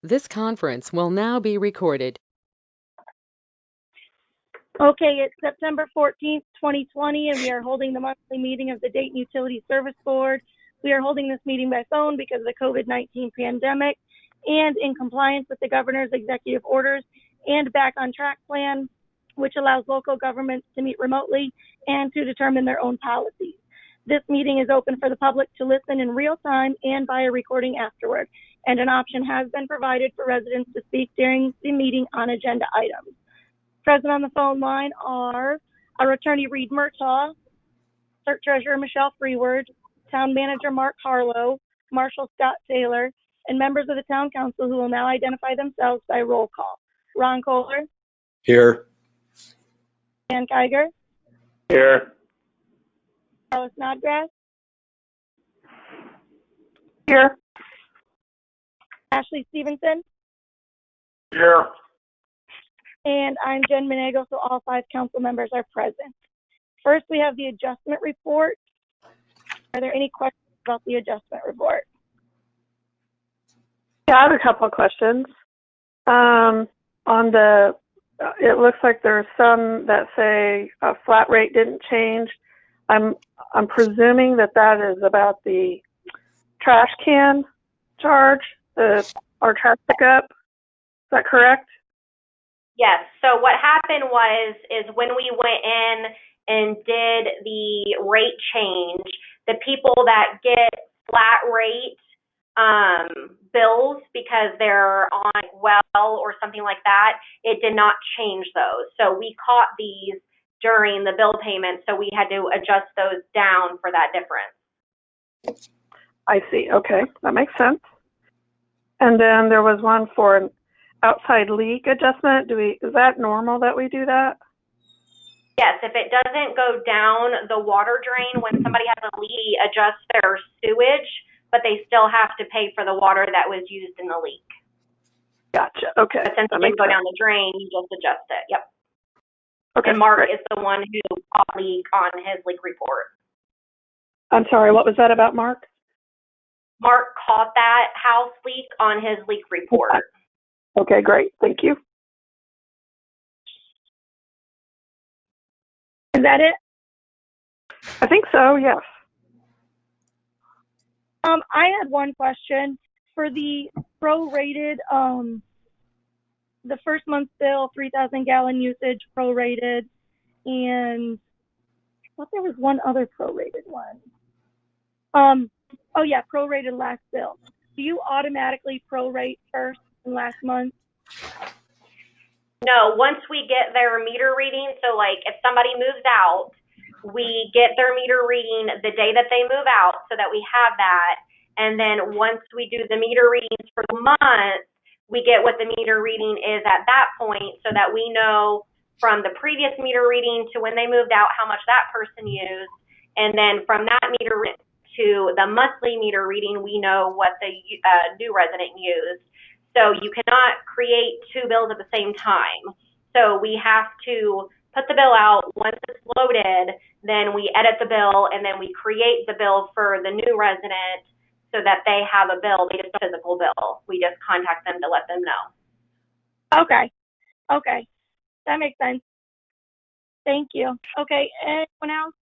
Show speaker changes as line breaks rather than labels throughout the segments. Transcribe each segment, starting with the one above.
This conference will now be recorded.
Okay, it's September 14th, 2020, and we are holding the monthly meeting of the Dayton Utility Service Board. We are holding this meeting by phone because of the COVID-19 pandemic and in compliance with the governor's executive orders and Back on Track plan, which allows local governments to meet remotely and to determine their own policies. This meeting is open for the public to listen in real time and via recording afterward, and an option has been provided for residents to speak during the meeting on agenda items. Present on the phone line are our attorney Reed Murtaugh, clerk treasurer Michelle Freeward, town manager Mark Harlow, Marshal Scott Taylor, and members of the town council who will now identify themselves by roll call. Ron Kohler.
Here.
Dan Kiger.
Here.
Carlos Snodgrass.
Here.
Ashley Stevenson.
Here.
And I'm Jen Menego, so all 5 council members are present. First, we have the adjustment report. Are there any questions about the adjustment report?
Yeah, I have a couple of questions. It looks like there's some that say a flat rate didn't change. I'm presuming that is about the trash can charge, our trash pickup. Is that correct?
Yes. So what happened is when we went in and did the rate change, the people that get flat rate bills because they're on well or something like that, it did not change those. So we caught these during the bill payment, so we had to adjust those down for that difference.
I see. Okay, that makes sense. And then there was one for an outside leak adjustment. Is that normal that we do that?
Yes, if it doesn't go down the water drain when somebody has a leak, we adjust their sewage, but they still have to pay for the water that was used in the leak.
Gotcha. Okay.
But since it didn't go down the drain, you just adjust it. Yep.
Okay.
And Mark is the one who caught leak on his leak report.
I'm sorry, what was that about, Mark?
Mark caught that house leak on his leak report.
Okay, great. Thank you.
Is that it?
I think so, yes.
I had one question for the prorated, the first month's bill, 3,000 gallon usage prorated, and I thought there was one other prorated one. Oh yeah, prorated last bill. Do you automatically prorate first and last month?
No, once we get their meter reading, so like if somebody moves out, we get their meter reading the day that they move out so that we have that. And then once we do the meter readings for the month, we get what the meter reading is at that point so that we know from the previous meter reading to when they moved out how much that person used. And then from that meter to the monthly meter reading, we know what the new resident used. So you cannot create 2 bills at the same time. So we have to put the bill out. Once it's loaded, then we edit the bill, and then we create the bill for the new resident so that they have a bill. They just have a physical bill. We just contact them to let them know.
Okay. Okay. That makes sense. Thank you. Okay. Anyone else?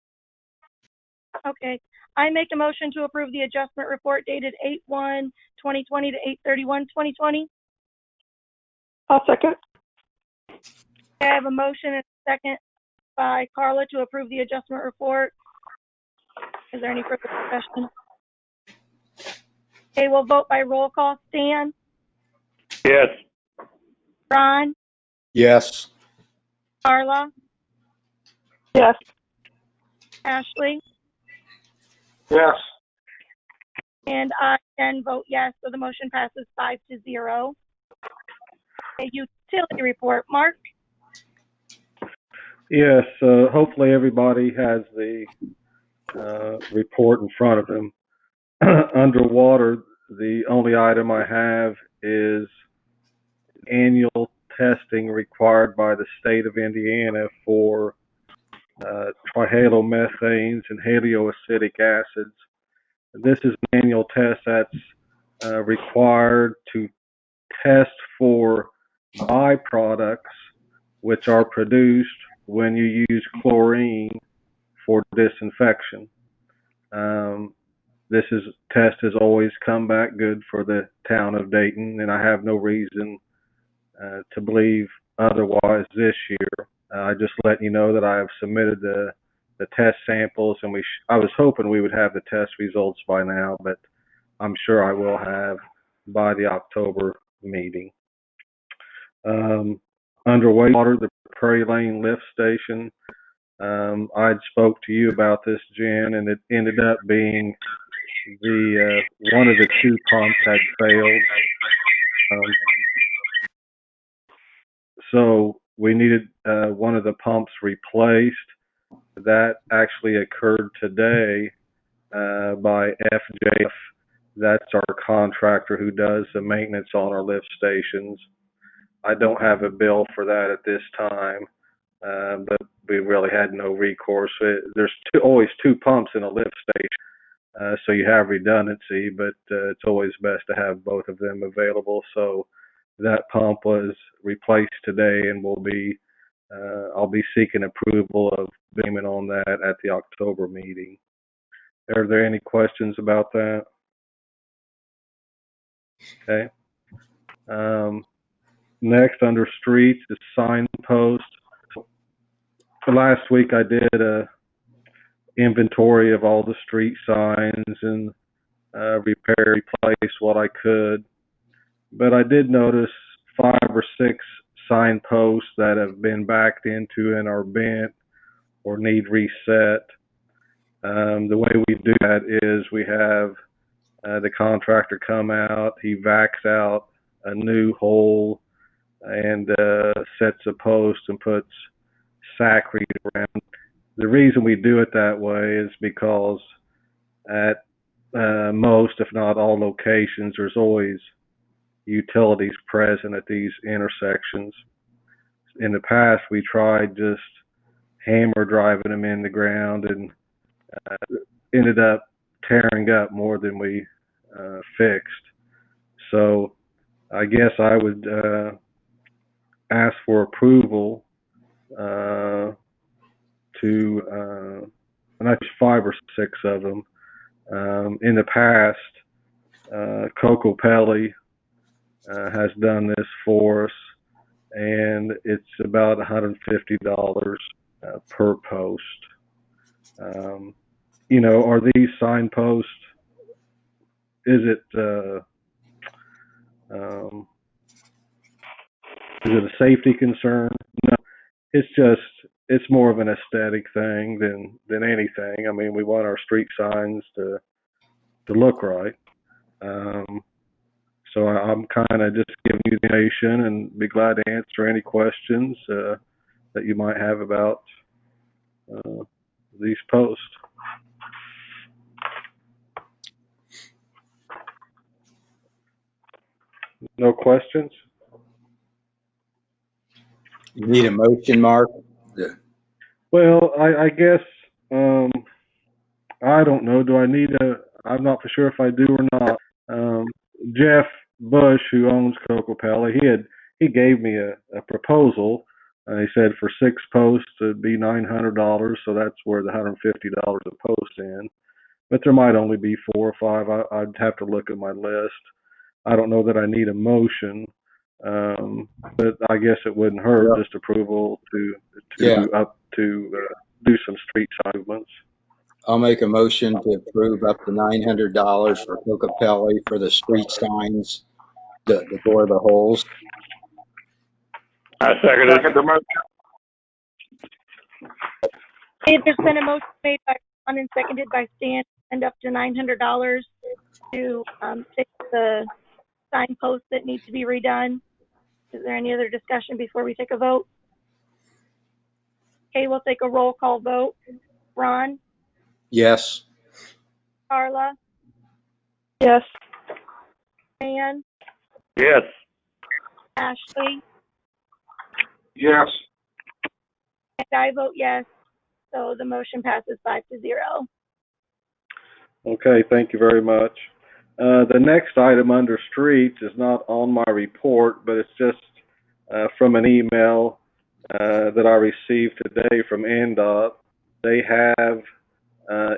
Okay. I make a motion to approve the adjustment report dated 8/1/2020 to 8/31/2020.
I'll second.
I have a motion and a second by Carla to approve the adjustment report. Is there any further discussion? Okay, we'll vote by roll call. Stan?
Yes.
Ron?
Yes.
Carla?
Yes.
Ashley?
Yes.
And I can vote yes, so the motion passes 5-0. A utility report. Mark?
Yes, hopefully everybody has the report in front of them. Underwater, the only item I have is annual testing required by the state of Indiana for trihalomethanes and halioacetic acids. This is an annual test that's required to test for byproducts which are produced when you use chlorine for disinfection. This test has always come back good for the town of Dayton, and I have no reason to believe otherwise this year. I just letting you know that I have submitted the test samples, and I was hoping we would have the test results by now, but I'm sure I will have by the October meeting. Under wastewater, the Prairie Lane lift station. I'd spoke to you about this, Jen, and it ended up being the one of the two pumps had failed. So we needed one of the pumps replaced. That actually occurred today by FJF. That's our contractor who does the maintenance on our lift stations. I don't have a bill for that at this time, but we really had no recourse. There's always two pumps in a lift station, so you have redundancy, but it's always best to have both of them available. So that pump was replaced today, and I'll be seeking approval of payment on that at the October meeting. Are there any questions about that? Okay. Next, under streets, is signpost. Last week I did a inventory of all the street signs and replace what I could. But I did notice 5 or 6 signposts that have been backed into and are bent or need reset. The way we do that is we have the contractor come out, he vacs out a new hole and sets a post and puts saccharine around. The reason we do it that way is because at most, if not all locations, there's always utilities present at these intersections. In the past, we tried just hammer driving them in the ground and ended up tearing up more than we fixed. So I guess I would ask for approval to, and that's 5 or 6 of them. In the past, Coco Pelli has done this for us, and it's about $150 per post. Are these signposts, is it a safety concern? No, it's more of an aesthetic thing than anything. I mean, we want our street signs to look right. So I'm kind of just giving you the information and be glad to answer any questions that you might have about these posts. No questions?
You need a motion, Mark?
Well, I guess, I don't know. I'm not for sure if I do or not. Jeff Bush, who owns Coco Pelli, he gave me a proposal. He said for 6 posts it'd be $900, so that's where the $150 a post in. But there might only be 4 or 5. I'd have to look at my list. I don't know that I need a motion, but I guess it wouldn't hurt just approval to do some street segments.
I'll make a motion to approve up to $900 for Coco Pelli for the street signs, the bore the holes.
I second the motion.
There's been a motion made by Ron and seconded by Stan, and up to $900 to fix the signposts that need to be redone. Is there any other discussion before we take a vote? Okay, we'll take a roll call vote. Ron?
Yes.
Carla?
Yes.
Ann?
Yes.
Ashley?
Yes.
And I vote yes. So the motion passes 5-0.
Okay, thank you very much. The next item under streets is not on my report, but it's just from an email that I received today from NDOT. They have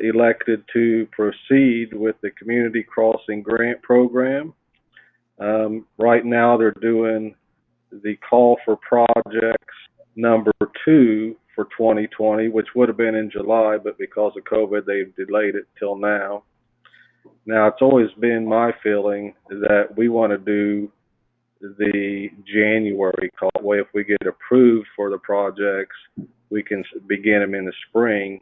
elected to proceed with the Community Crossing Grant Program. Right now, they're doing the call for projects number 2 for 2020, which would have been in July, but because of COVID, they've delayed it till now. Now, it's always been my feeling that we want to do the January call. That way, if we get approved for the projects, we can begin them in the spring.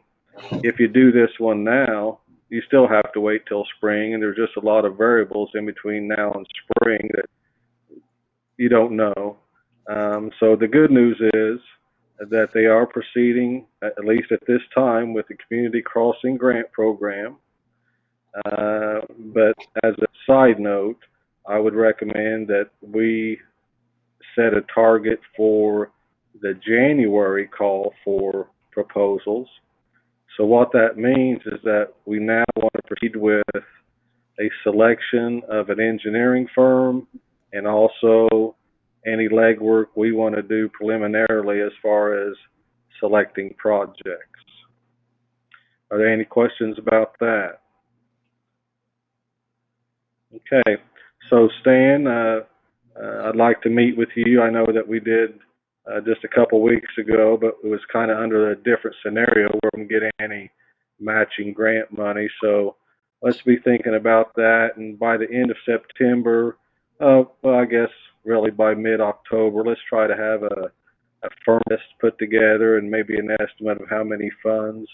If you do this one now, you still have to wait till spring, and there's just a lot of variables in between now and spring that you don't know. So the good news is that they are proceeding, at least at this time, with the Community Crossing Grant Program. But as a side note, I would recommend that we set a target for the January call for proposals. So what that means is that we now want to proceed with a selection of an engineering firm and also any legwork we want to do preliminarily as far as selecting projects. Are there any questions about that? Okay, so Stan, I'd like to meet with you. I know that we did just a couple weeks ago, but it was kind of under a different scenario where we can get any matching grant money. So let's be thinking about that. And by the end of September, well, I guess really by mid-October, let's try to have a firm list put together and maybe an estimate of how many funds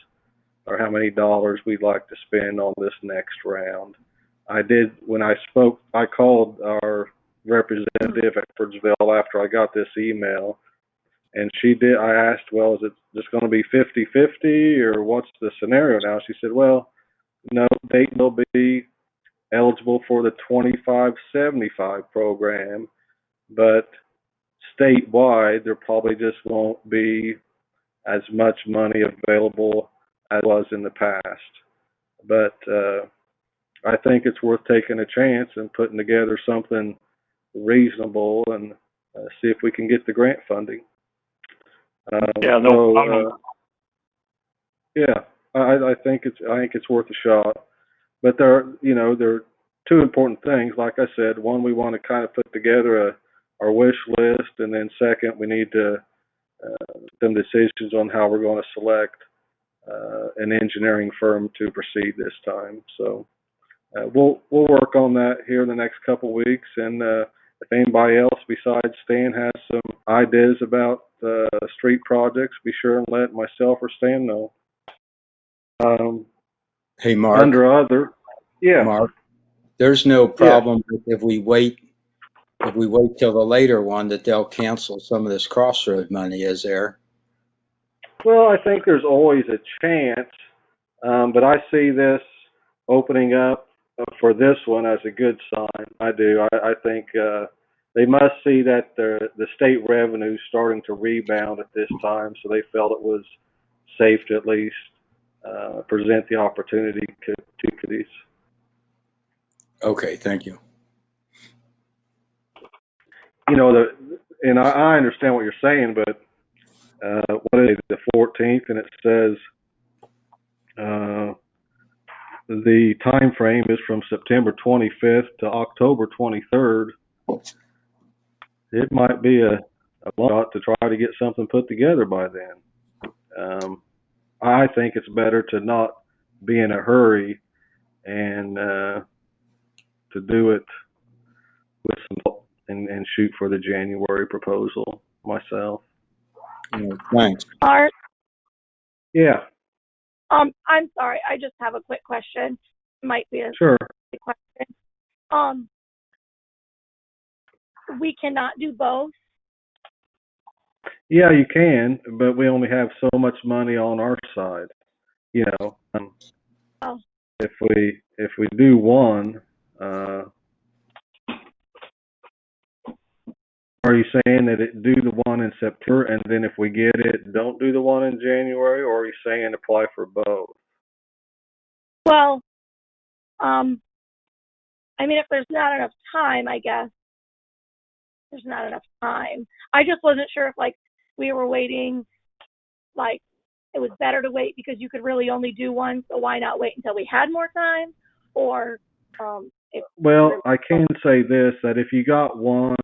or how many dollars we'd like to spend on this next round. When I spoke, I called our representative at Edwardsville after I got this email, and I asked, well, is it just going to be 50-50 or what's the scenario now? She said, well, no, Dayton will be eligible for the 25-75 program, but statewide, there probably just won't be as much money available as was in the past. But I think it's worth taking a chance and putting together something reasonable and see if we can get the grant funding.
Yeah, no problem.
Yeah, I think it's worth a shot. But there are two important things. Like I said, one, we want to kind of put together our wish list, and then second, we need to some decisions on how we're going to select an engineering firm to proceed this time. So we'll work on that here in the next couple weeks, and if anybody else besides Stan has some ideas about street projects, be sure and let myself or Stan know.
Hey, Mark.
Under other, yeah.
Mark, there's no problem if we wait till the later one that they'll cancel some of this crossroad money, is there?
Well, I think there's always a chance, but I see this opening up for this one as a good sign. I do. I think they must see that the state revenue is starting to rebound at this time, so they felt it was safe to at least present the opportunity to these.
Okay, thank you.
And I understand what you're saying, but what is it, the 14th, and it says the time frame is from September 25th to October 23rd. It might be a long shot to try to get something put together by then. I think it's better to not be in a hurry and to do it with some and shoot for the January proposal myself.
Thanks.
Art,
Yeah.
I'm sorry. I just have a quick question. Might be a
Sure.
question. We cannot do both.
Yeah, you can, but we only have so much money on our side.
Oh.
If we do one, are you saying that do the one in September, and then if we get it, don't do the one in January, or are you saying apply for both?
Well, I mean, if there's not enough time, I guess there's not enough time. I just wasn't sure if like we were waiting, like it was better to wait because you could really only do one, so why not wait until we had more time? Or
well, I can say this, that if you got one,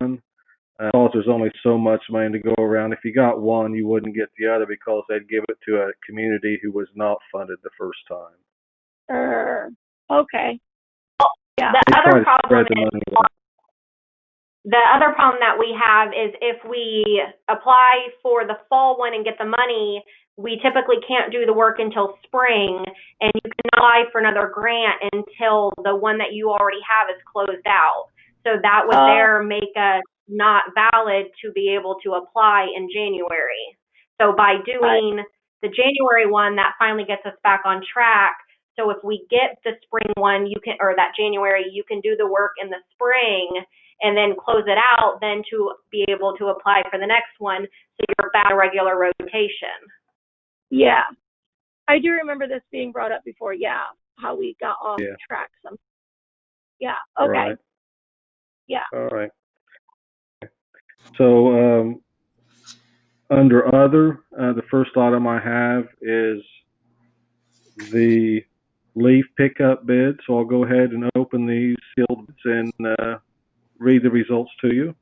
because there's only so much money to go around, if you got one, you wouldn't get the other because they'd give it to a community who was not funded the first time.
Okay. Yeah.
The
They try
other
to
problem
spread the
is,
money around.
the other problem that we have is if we apply for the fall one and get the money, we typically can't do the work until spring, and you can apply for another grant until the one that you already have is closed out. So that would there make us not valid to be able to apply in January. So by doing the January one, that finally gets us back on track. So if we get the spring one, you can, or that January, you can do the work in the spring and then close it out, then to be able to apply for the next one, so you're back to regular rotation.
Yeah. I do remember this being brought up before, yeah, how we got off track some. Yeah, okay.
Right.
Yeah.
All right. So under other, the first item I have is the leaf pickup bid. So I'll go ahead and open these sealed bids and read the results to you.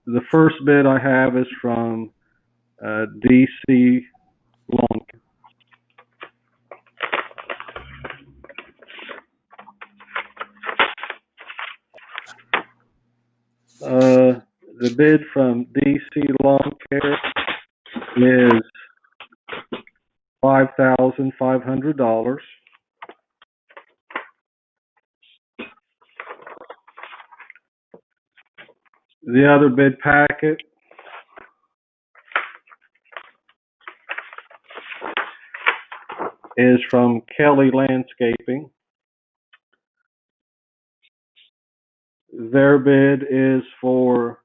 The first bid I have is from DC Lawn. The bid from DC Lawn Care is $5,500. The other bid packet is from Kelly Landscaping. Their bid is for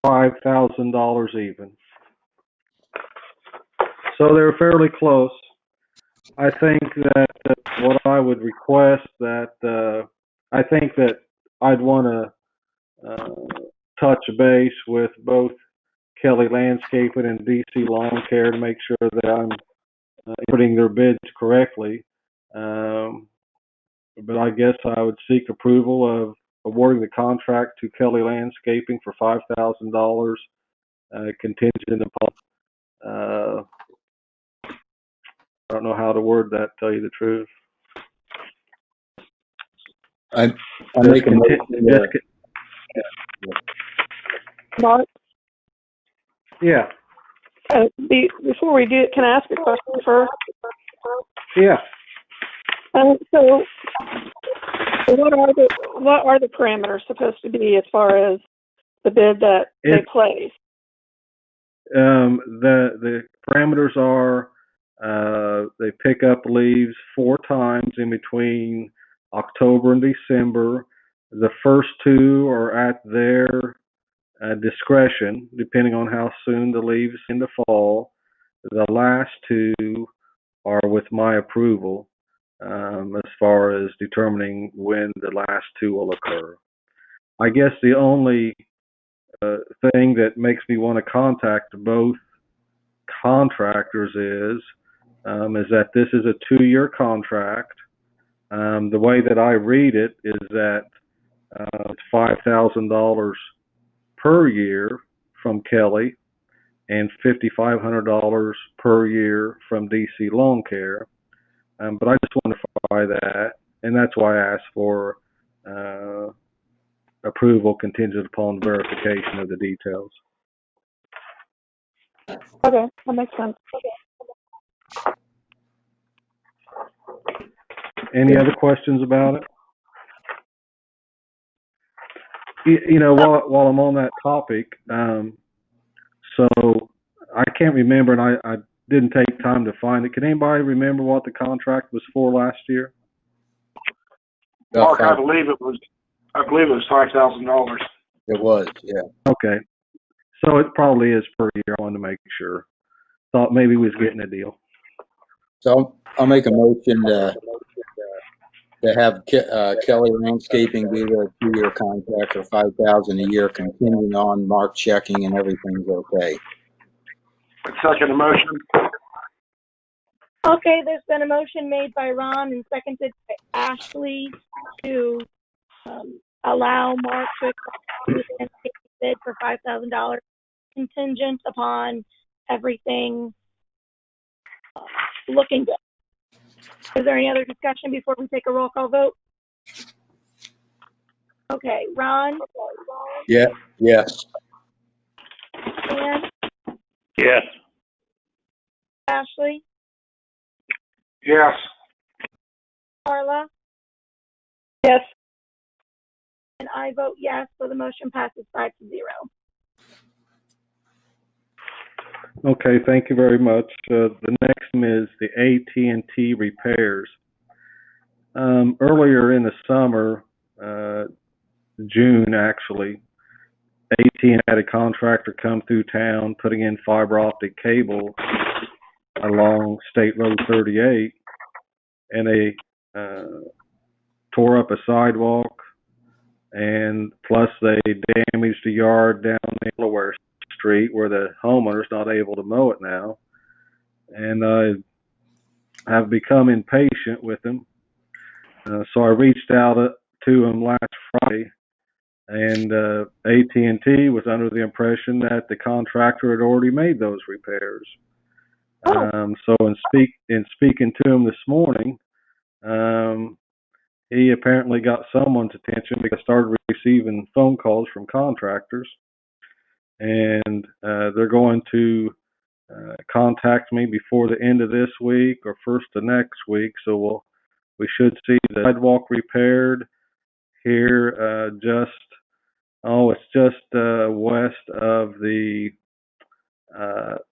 $5,000 even. So they're fairly close. I think that what I would request that I think that I'd want to touch base with both Kelly Landscaping and DC Lawn Care to make sure that I'm putting their bids correctly. But I guess I would seek approval of awarding the contract to Kelly Landscaping for $5,000, contingent upon. I don't know how to word that, to tell you the truth.
I make a motion.
Mark,
Yeah.
before we do it, can I ask a question first?
Yeah.
So, what are the parameters supposed to be as far as the bid that they place?
The parameters are they pick up leaves 4 times in between October and December. The first 2 are at their discretion, depending on how soon the leaves in the fall. The last 2 are with my approval, as far as determining when the last 2 will occur. I guess the only thing that makes me want to contact both contractors is that this is a 2-year contract. The way that I read it is that it's $5,000 per year from Kelly and $5,500 per year from DC Lawn Care. But I just want to verify that, and that's why I asked for approval contingent upon verification of the details.
Okay, that makes sense.
Any other questions about it? You know, while I'm on that topic, so I can't remember, and I didn't take time to find it. Can anybody remember what the contract was for last year?
Mark, I believe it was $5,000.
It was, yeah.
Okay. So it probably is per year. I wanted to make sure. Thought maybe we was getting a deal.
So I'll make a motion to have Kelly Landscaping do the 2-year contract for $5,000 a year, contingent on Mark checking and everything's okay.
Second the motion.
Okay, there's been a motion made by Ron and seconded by Ashley to allow Mark to accept the bid for $5,000 contingent upon everything looking good. Is there any other discussion before we take a roll call vote? Okay, Ron?
Yeah. Yes.
Dan?
Yes.
Ashley?
Yes.
Carla?
Yes.
And I vote yes, so the motion passes 5-0.
Okay, thank you very much. The next one is the AT&T repairs. Earlier in the summer, June actually, AT&T had a contractor come through town putting in fiber optic cable along State Road 38, and they tore up a sidewalk, and plus they damaged a yard down Delaware Street where the homeowner's not able to mow it now. And I have become impatient with them. So I reached out to him last Friday, and AT&T was under the impression that the contractor had already made those repairs. So in speaking to him this morning, he apparently got someone's attention because I started receiving phone calls from contractors, and they're going to contact me before the end of this week or first of next week. So we should see the sidewalk repaired here it's just west of the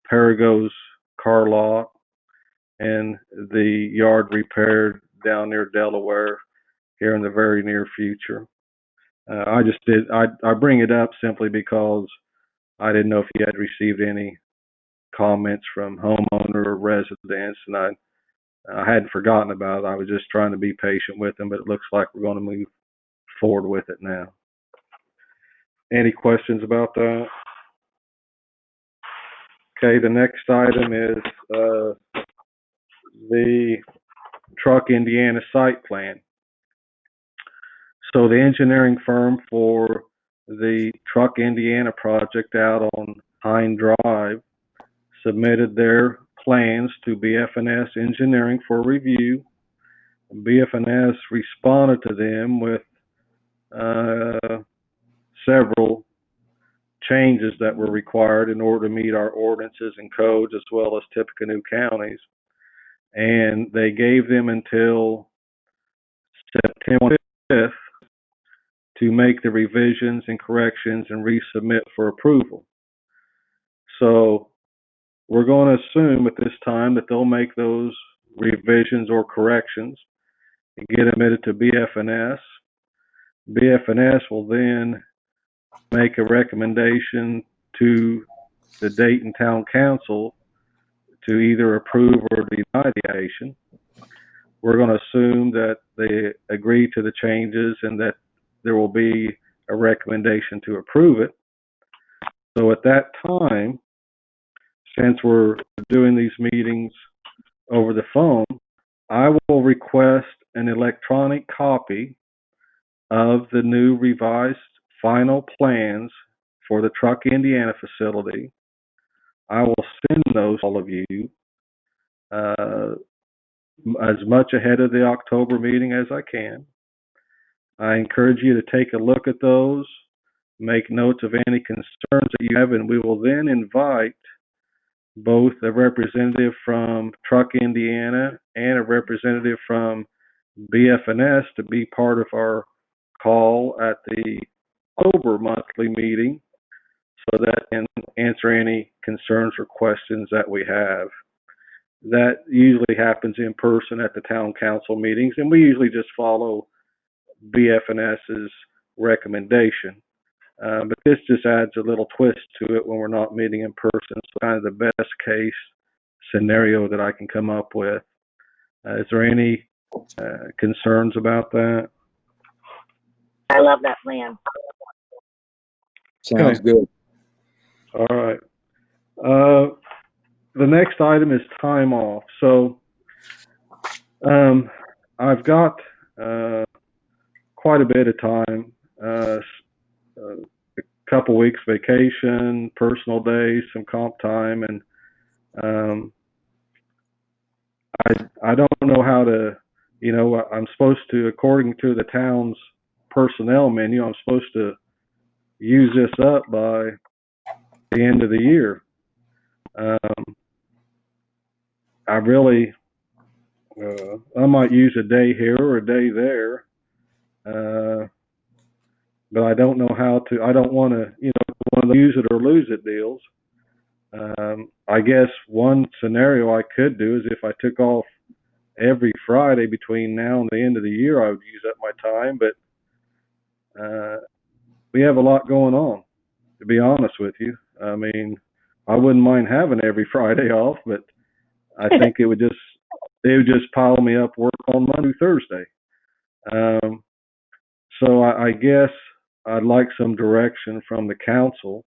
Perigo's car lot, and the yard repaired down near Delaware here in the very near future. I bring it up simply because I didn't know if you had received any comments from homeowner or residents, and I hadn't forgotten about it. I was just trying to be patient with them, but it looks like we're going to move forward with it now. Any questions about that? Okay, the next item is the Truck Indiana site plan. So the engineering firm for the Truck Indiana project out on Pine Drive submitted their plans to BF&S Engineering for review. BF&S responded to them with several changes that were required in order to meet our ordinances and codes as well as Tippecanoe counties. And they gave them until September 5th to make the revisions and corrections and resubmit for approval. So we're going to assume at this time that they'll make those revisions or corrections and get admitted to BF&S. BF&S will then make a recommendation to the Dayton Town Council to either approve or deny the application. We're going to assume that they agree to the changes and that there will be a recommendation to approve it. So at that time, since we're doing these meetings over the phone, I will request an electronic copy of the new revised final plans for the Truck Indiana facility. I will send those to all of you as much ahead of the October meeting as I can. I encourage you to take a look at those, make notes of any concerns that you have, and we will then invite both a representative from Truck Indiana and a representative from BF&S to be part of our call at the October monthly meeting so that can answer any concerns or questions that we have. That usually happens in person at the town council meetings, and we usually just follow BF&S's recommendation. But this just adds a little twist to it when we're not meeting in person. So kind of the best case scenario that I can come up with. Is there any concerns about that?
I love that plan.
Sounds good.
All right. The next item is time off. So I've got quite a bit of time, a couple weeks vacation, personal days, some comp time, and I don't know how to, I'm supposed to, according to the town's personnel menu, I'm supposed to use this up by the end of the year. I really, I might use a day here or a day there, but I don't know how to. I don't want to, one of the use it or lose it deals. I guess one scenario I could do is if I took off every Friday between now and the end of the year, I would use up my time. But we have a lot going on, to be honest with you. I mean, I wouldn't mind having every Friday off, but I think it would just pile me up work on Monday, Thursday. So I guess I'd like some direction from the council.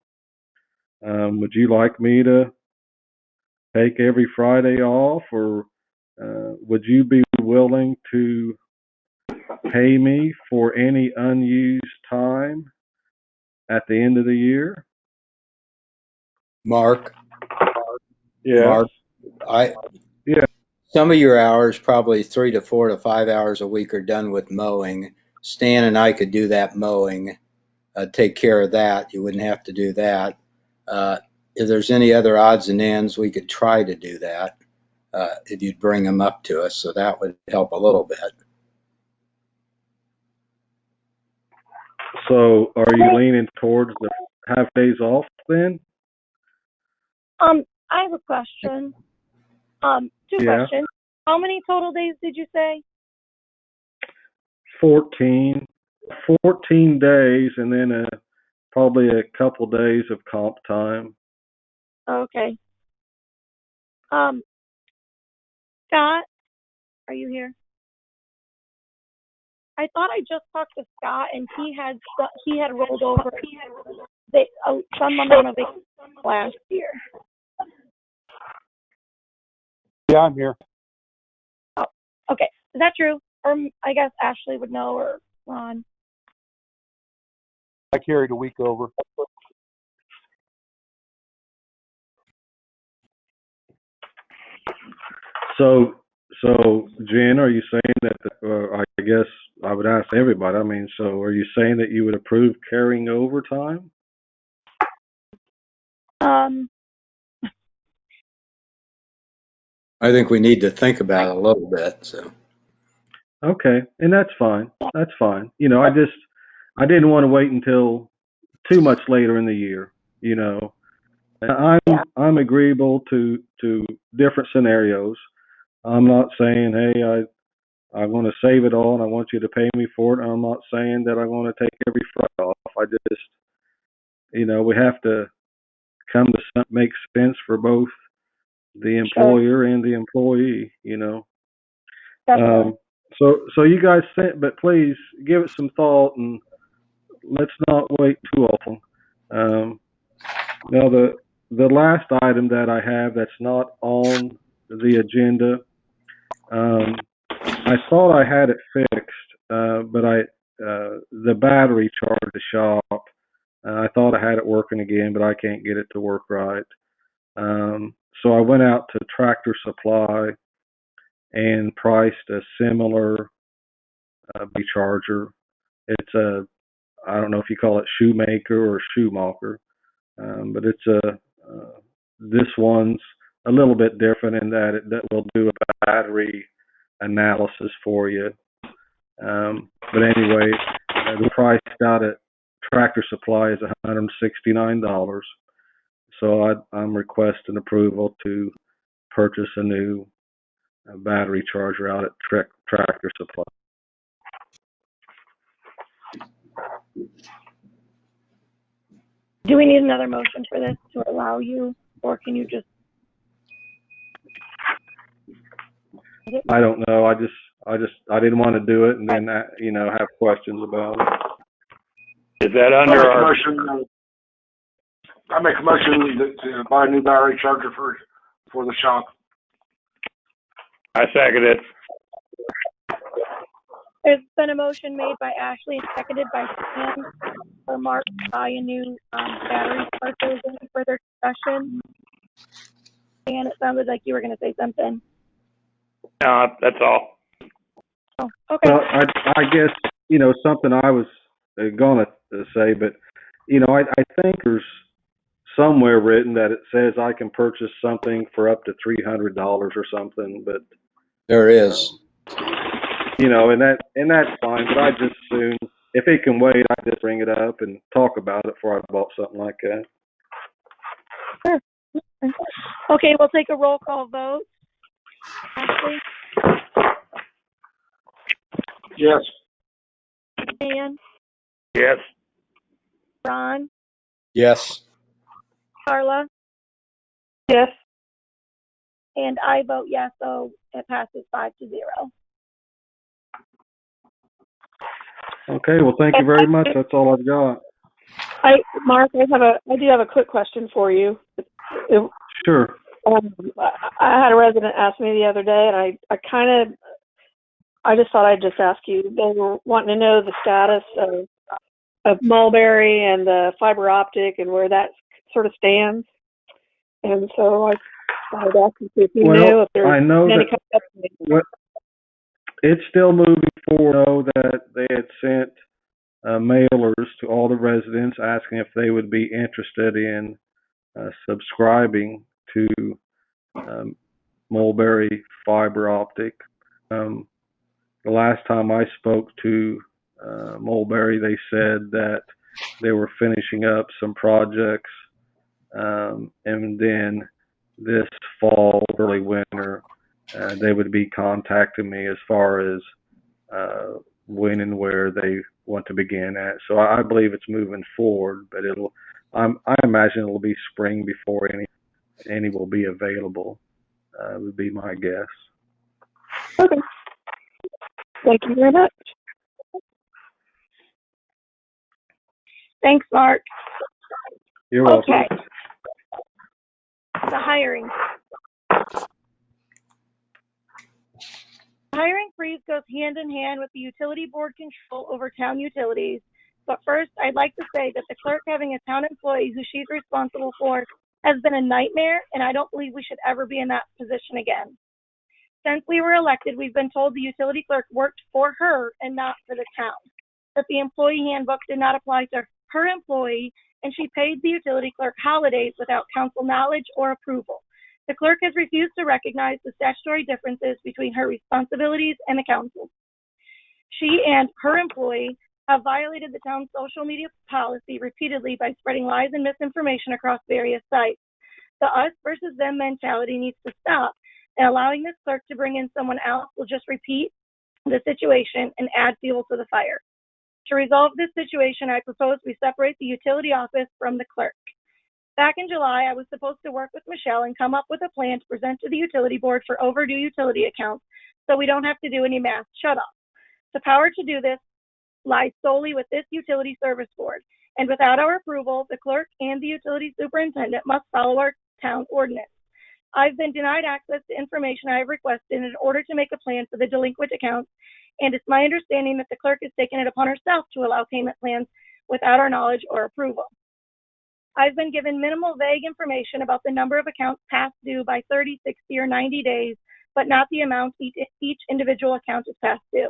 Would you like me to take every Friday off, or would you be willing to pay me for any unused time at the end of the year?
Mark,
Yes.
Mark,
Yeah.
some of your hours, probably 3 to 4 to 5 hours a week, are done with mowing. Stan and I could do that mowing, take care of that. You wouldn't have to do that. If there's any other odds and ends, we could try to do that if you'd bring them up to us. So that would help a little bit.
So are you leaning towards the half days off then?
I have a question. Two
Yeah.
questions. How many total days did you say?
14 days, and then probably a couple days of comp time.
Okay. Scott, are you here? I thought I just talked to Scott, and he had rolled over some amount of vacation last year.
Yeah, I'm here.
Oh, okay. Is that true? Or I guess Ashley would know, or Ron.
I carried a week over.
So Jen, are you saying that, I guess I would ask everybody, I mean, so are you saying that you would approve carrying over time?
I think we need to think about it a little bit. So.
Okay, and that's fine. That's fine. I didn't want to wait until too much later in the year, I'm agreeable to different scenarios. I'm not saying, hey, I'm going to save it all and I want you to pay me for it. I'm not saying that I'm going to take every Friday off. I just, we have to come to some make sense for both the employer and the employee. So you guys think, but please give it some thought and let's not wait too often. Now the last item that I have that's not on the agenda, I thought I had it fixed, but the battery charged the shop. I thought I had it working again, but I can't get it to work right. So I went out to Tractor Supply and priced a similar battery charger. It's I don't know if you call it shoemaker or shoemaker, but this one's a little bit different in that that will do a battery analysis for you. But anyway, the price out at Tractor Supply is $169. So I'm requesting approval to purchase a new battery charger out at Tractor Supply.
Do we need another motion for this to allow you, or can you just?
I don't know. I didn't want to do it and then, have questions about it.
Is that
I
under
make a
our,
motion, I make a motion to buy a new battery charger for the shop.
I second it.
There's been a motion made by Ashley and seconded by Stan for Mark to buy a new battery charger. Is there any further discussion? Dan, it sounded like you were going to say something.
No, that's all.
Oh, okay.
Well, I guess, something I was going to say, but, I think there's somewhere written that it says I can purchase something for up to $300 or something, but,
There is.
and that's fine, but I just assume if it can wait, I just bring it up and talk about it before I bought something like that.
Sure. Okay, we'll take a roll call vote. Ashley?
Yes.
Dan?
Yes.
Ron?
Yes.
Carla?
Yes.
And I vote yes, so it passes 5-0.
Okay, well, thank you very much. That's all I've got.
Mark, I do have a quick question for you.
Sure.
I had a resident ask me the other day, and I just thought I'd just ask you. They were wanting to know the status of Mulberry and the fiber optic and where that sort of stands. And so I would ask you if you knew if there's
I know
any
that it's still moving forward. I know that they had sent mailers to all the residents asking if they would be interested in subscribing to Mulberry fiber optic. The last time I spoke to Mulberry, they said that they were finishing up some projects, and then this fall, early winter, they would be contacting me as far as when and where they want to begin at. So I believe it's moving forward, but I imagine it'll be spring before any will be available. Would be my guess.
Okay. Thank you very much.
Thanks, Mark.
You're welcome.
Okay. The hiring. The hiring freeze goes hand in hand with the utility board control over town utilities. But first, I'd like to say that the clerk having a town employee who she's responsible for has been a nightmare, and I don't believe we should ever be in that position again. Since we were elected, we've been told the utility clerk worked for her and not for the town, that the employee handbook did not apply to her employee, and she paid the utility clerk holidays without council knowledge or approval. The clerk has refused to recognize the statutory differences between her responsibilities and the council. She and her employee have violated the town's social media policy repeatedly by spreading lies and misinformation across various sites. The us versus them mentality needs to stop, and allowing this clerk to bring in someone else will just repeat the situation and add fuel to the fire. To resolve this situation, I propose we separate the utility office from the clerk. Back in July, I was supposed to work with Michelle and come up with a plan to present to the utility board for overdue utility accounts so we don't have to do any mass shutoffs. The power to do this lies solely with this utility service board, and without our approval, the clerk and the utility superintendent must follow our town ordinance. I've been denied access to information I have requested in order to make a plan for the delinquent accounts, and it's my understanding that the clerk has taken it upon herself to allow payment plans without our knowledge or approval. I've been given minimal vague information about the number of accounts past due by 30, 60, or 90 days, but not the amount each individual account is past due.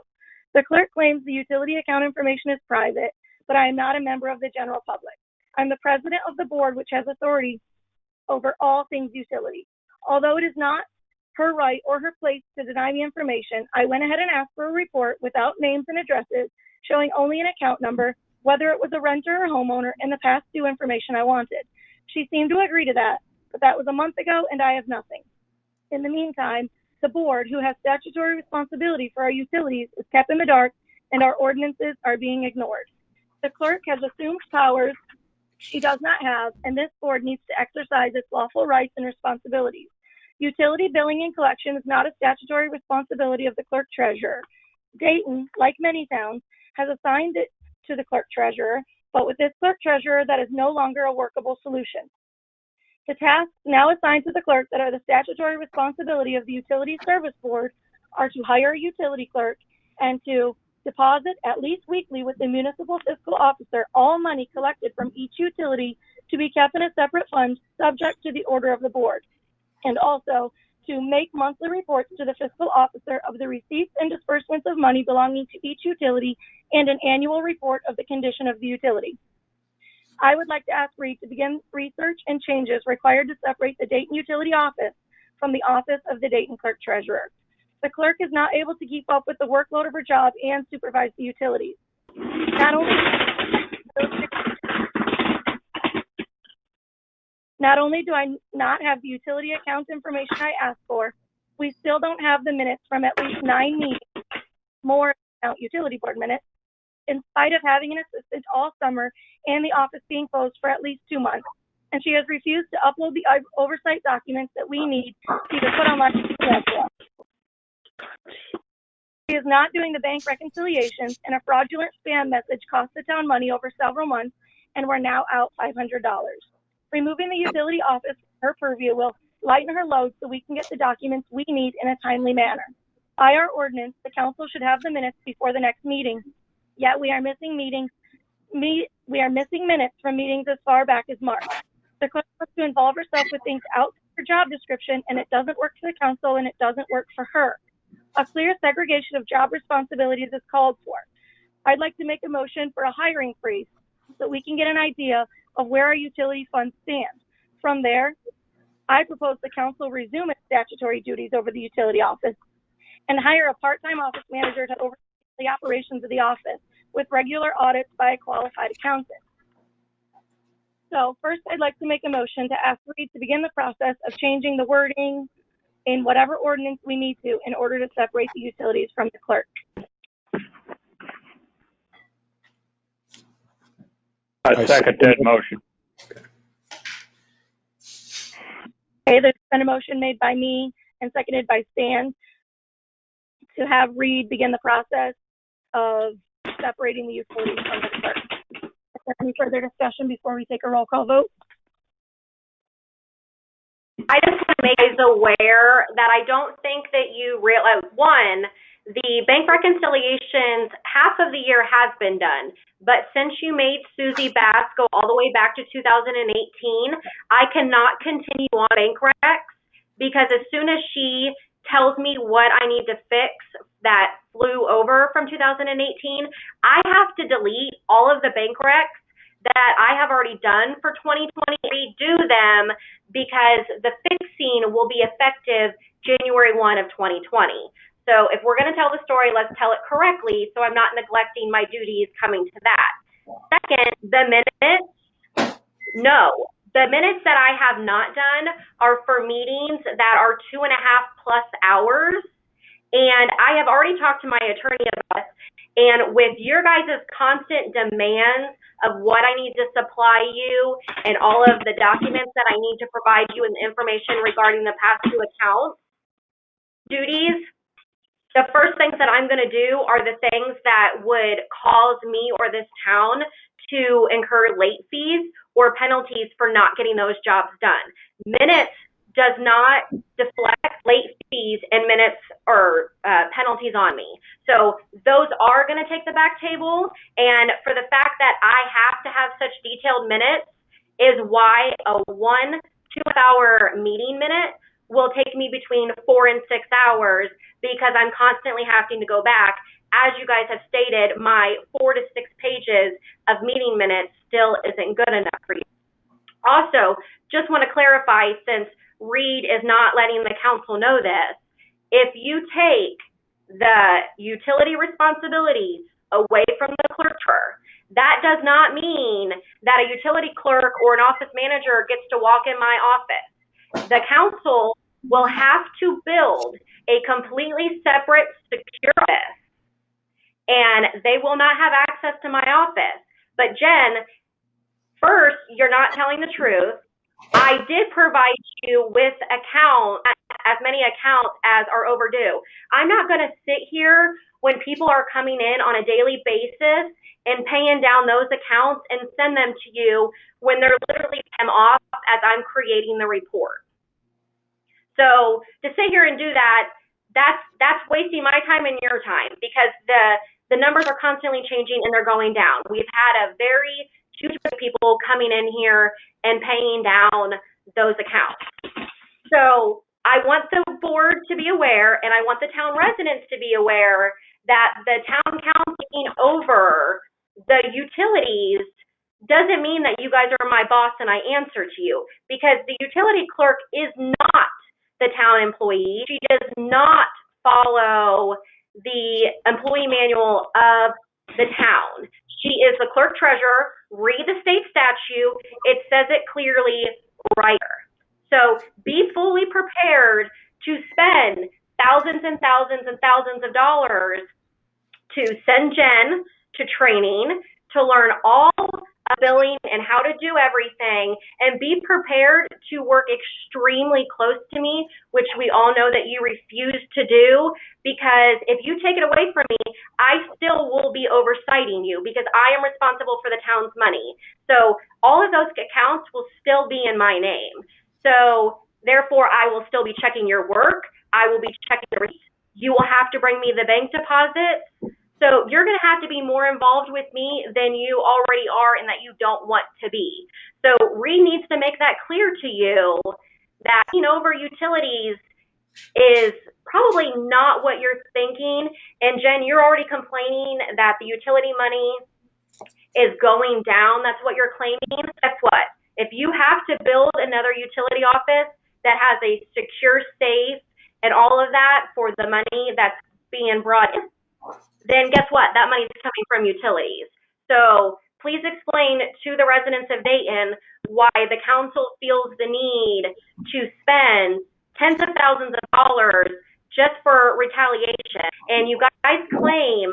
The clerk claims the utility account information is private, but I am not a member of the general public. I'm the president of the board, which has authority over all things utility. Although it is not her right or her place to deny me information, I went ahead and asked for a report without names and addresses, showing only an account number, whether it was a renter or homeowner, and the past due information I wanted. She seemed to agree to that, but that was a month ago, and I have nothing. In the meantime, the board, who has statutory responsibility for our utilities, is kept in the dark, and our ordinances are being ignored. The clerk has assumed powers she does not have, and this board needs to exercise its lawful rights and responsibilities. Utility billing and collection is not a statutory responsibility of the clerk treasurer. Dayton, like many towns, has assigned it to the clerk treasurer, but with this clerk treasurer, that is no longer a workable solution. The tasks now assigned to the clerk that are the statutory responsibility of the Utility Service Board are to hire a utility clerk and to deposit at least weekly with the municipal fiscal officer all money collected from each utility to be kept in a separate fund subject to the order of the board, and also to make monthly reports to the fiscal officer of the receipts and disbursements of money belonging to each utility and an annual report of the condition of the utility. I would like to ask Reed to begin research and changes required to separate the Dayton Utility Office from the office of the Dayton Clerk Treasurer. The clerk is not able to keep up with the workload of her job and supervise the utilities. Not only do I not have the utility account information I asked for, we still don't have the minutes from at least 9 meetings, more utility board minutes, in spite of having an assistant all summer and the office being closed for at least 2 months. And she has refused to upload the oversight documents that we need to either put online or she is not doing the bank reconciliations, and a fraudulent spam message cost the town money over several months, and we're now out $500. Removing the utility office from her purview will lighten her load so we can get the documents we need in a timely manner. By our ordinance, the council should have the minutes before the next meeting, yet we are missing minutes from meetings as far back as March. The clerk wants to involve herself with things outside her job description, and it doesn't work for the council and it doesn't work for her. A clear segregation of job responsibilities is called for. I'd like to make a motion for a hiring freeze so we can get an idea of where our utility funds stand. From there, I propose the council resume its statutory duties over the utility office and hire a part-time office manager to oversee the operations of the office with regular audits by a qualified accountant. So first, I'd like to make a motion to ask Reed to begin the process of changing the wording in whatever ordinance we need to in order to separate the utilities from the clerk.
I second that motion.
Okay, there's been a motion made by me and seconded by Stan to have Reed begin the process of separating the utilities from the clerk. Is there any further discussion before we take a roll call vote?
I just want to make you aware that I don't think that you realize, one, the bank reconciliations, half of the year has been done. But since you made Susie Bass go all the way back to 2018, I cannot continue on bank recs because as soon as she tells me what I need to fix that flew over from 2018, I have to delete all of the bank recs that I have already done for 2020, redo them because the fixing will be effective January 1 of 2020. So if we're going to tell the story, let's tell it correctly so I'm not neglecting my duties coming to that. Second, the minutes, no. The minutes that I have not done are for meetings that are 2.5+ hours. And I have already talked to my attorney about this. And with your guys' constant demands of what I need to supply you and all of the documents that I need to provide you and the information regarding the past due account duties, the first things that I'm going to do are the things that would cause me or this town to incur late fees or penalties for not getting those jobs done. Minutes does not deflect late fees and minutes or penalties on me. So those are going to take the back table. And for the fact that I have to have such detailed minutes is why a 1 2-hour meeting minute will take me between 4 and 6 hours because I'm constantly having to go back. As you guys have stated, my 4 to 6 pages of meeting minutes still isn't good enough for you. Also, just want to clarify, since Reed is not letting the council know this, if you take the utility responsibilities away from the clerk, that does not mean that a utility clerk or an office manager gets to walk in my office. The council will have to build a completely separate secure office, and they will not have access to my office. But Jen, first, you're not telling the truth. I did provide you with accounts as many accounts as are overdue. I'm not going to sit here when people are coming in on a daily basis and paying down those accounts and send them to you when they're literally them off as I'm creating the report. So to sit here and do that, that's wasting my time and your time, because the numbers are constantly changing and they're going down. We've had a very huge amount of people coming in here and paying down those accounts. So I want the board to be aware, and I want the town residents to be aware, that the town council taking over the utilities doesn't mean that you guys are my boss and I answer to you, because the utility clerk is not the town employee. She does not follow the employee manual of the town. She is the clerk treasurer. Read the state statute. It says it clearly right there. So be fully prepared to spend thousands and thousands and thousands of dollars to send Jen to training, to learn all billing and how to do everything, and be prepared to work extremely close to me, which we all know that you refuse to do, because if you take it away from me, I still will be oversighting you, because I am responsible for the town's money. So all of those accounts will still be in my name. So therefore, I will still be checking your work. I will be checking the receipts. You will have to bring me the bank deposits. So you're going to have to be more involved with me than you already are and that you don't want to be. So Reed needs to make that clear to you, that taking over utilities is probably not what you're thinking. And Jen, you're already complaining that the utility money is going down. That's what you're claiming. Guess what? If you have to build another utility office that has a secure safe and all of that for the money that's being brought in, then guess what? That money is coming from utilities. So please explain to the residents of Dayton why the council feels the need to spend tens of thousands of dollars just for retaliation. And you guys claim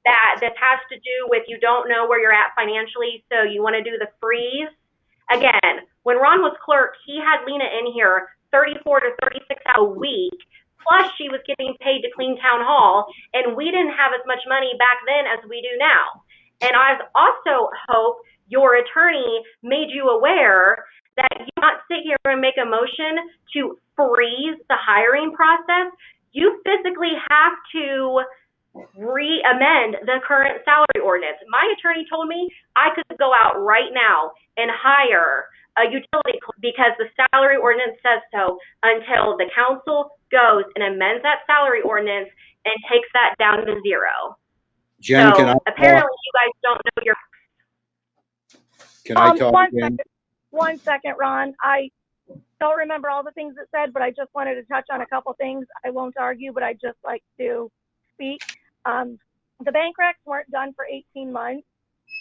that this has to do with you don't know where you're at financially, so you want to do the freeze. Again, when Ron was clerk, he had Lena in here 34 to 36 hours a week. Plus, she was getting paid to clean town hall, and we didn't have as much money back then as we do now. And I also hope your attorney made you aware that you not sit here and make a motion to freeze the hiring process. You physically have to re-amend the current salary ordinance. My attorney told me I could go out right now and hire a utility clerk because the salary ordinance says so, until the council goes and amends that salary ordinance and takes that down to zero.
Jen,
so apparently you guys don't know your.
Can I talk again?
1 second, Ron. I don't remember all the things it said, but I just wanted to touch on a couple things. I won't argue, but I'd just like to speak. The bank recs weren't done for 18 months.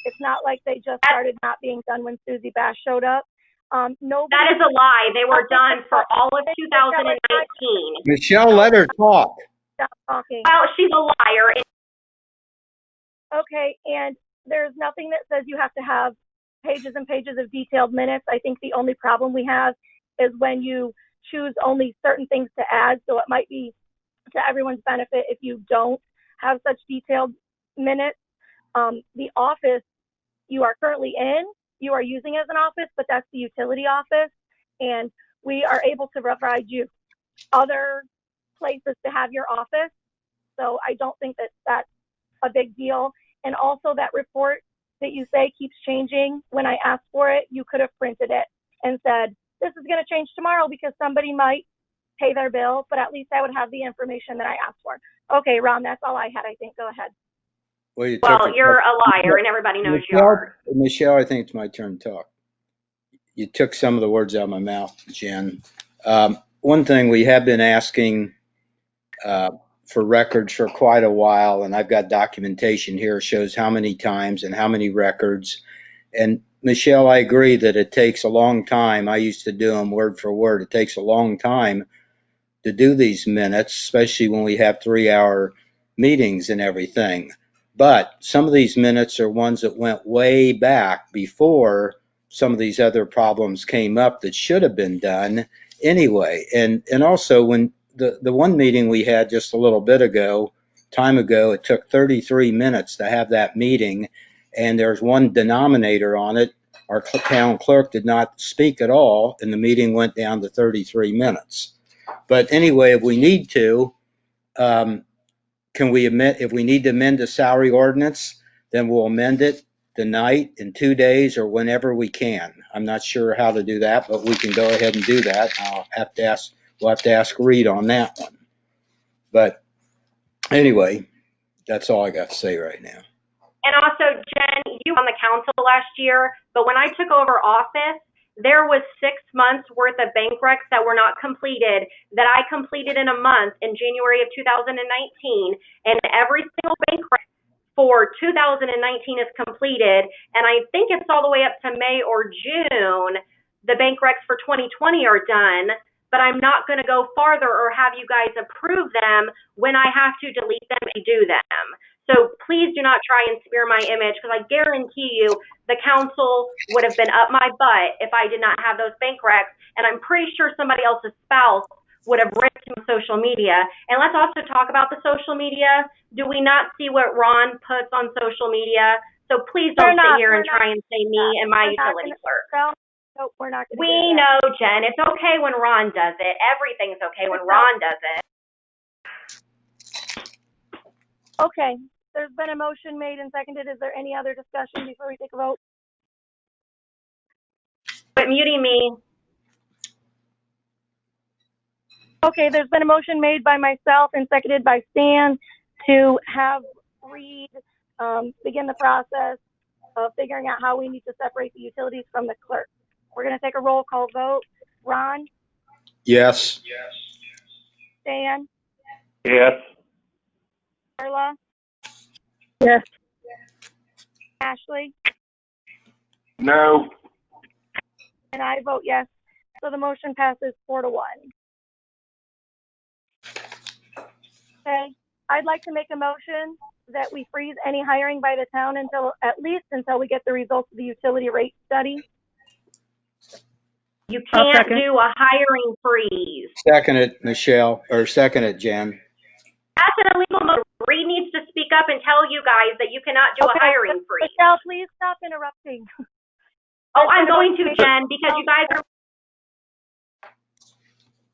It's not like they just started not being done when Susie Bass showed up. That
is a lie. They were done for all of 2019.
Michelle, let her talk.
Stop talking.
Well, she's a liar.
Okay, and there's nothing that says you have to have pages and pages of detailed minutes. I think the only problem we have is when you choose only certain things to add. So it might be to everyone's benefit if you don't have such detailed minutes. The office you are currently in, you are using as an office, but that's the utility office, and we are able to provide you other places to have your office. So I don't think that that's a big deal. And also that report that you say keeps changing, when I asked for it, you could have printed it and said, this is going to change tomorrow because somebody might pay their bill, but at least I would have the information that I asked for. Okay, Ron, that's all I had, I think. Go ahead.
Well,
you're a liar, and everybody knows you are.
Michelle, I think it's my turn to talk. You took some of the words out of my mouth, Jen. One thing we have been asking for records for quite a while, and I've got documentation here, shows how many times and how many records. And Michelle, I agree that it takes a long time. I used to do them word for word. It takes a long time to do these minutes, especially when we have 3-hour meetings and everything. But some of these minutes are ones that went way back before some of these other problems came up that should have been done anyway. And also when the one meeting we had just a little bit ago, it took 33 minutes to have that meeting, and there's one denominator on it. Our town clerk did not speak at all, and the meeting went down to 33 minutes. But anyway, if we need to, can we amend, if we need to amend the salary ordinance, then we'll amend it tonight, in 2 days, or whenever we can. I'm not sure how to do that, but we can go ahead and do that. We'll have to ask Reed on that one. But anyway, that's all I got to say right now.
And also, Jen, you were on the council last year, but when I took over office, there was 6 months worth of bank recs that were not completed that I completed in a month in January of 2019, and every single bank rec for 2019 is completed, and I think it's all the way up to May or June. The bank recs for 2020 are done, but I'm not going to go farther or have you guys approve them when I have to delete them and do them. So please do not try and smear my image, because I guarantee you the council would have been up my butt if I did not have those bank recs, and I'm pretty sure somebody else's spouse would have ripped him social media. And let's also talk about the social media. Do we not see what Ron puts on social media? So please don't sit here and try and say me and my utility clerk.
Nope, we're not going to
We know, Jen. It's okay when Ron does it. Everything's okay when Ron does it.
Okay, there's been a motion made and seconded. Is there any other discussion before we take a vote?
Quit muting me.
Okay, there's been a motion made by myself and seconded by Stan to have Reed begin the process of figuring out how we need to separate the utilities from the clerk. We're going to take a roll call vote. Ron?
Yes.
Stan?
Yes.
Carla?
Yes.
Ashley?
No.
And I vote yes. So the motion passes 4-1. Okay, I'd like to make a motion that we freeze any hiring by the town at least until we get the results of the utility rate study.
You can't do a hiring freeze.
Second it, Michelle, or second it, Jen.
That's an illegal motion. Reed needs to speak up and tell you guys that you cannot do a hiring freeze.
Michelle, please stop interrupting.
Oh, I'm going to, Jen, because you guys are.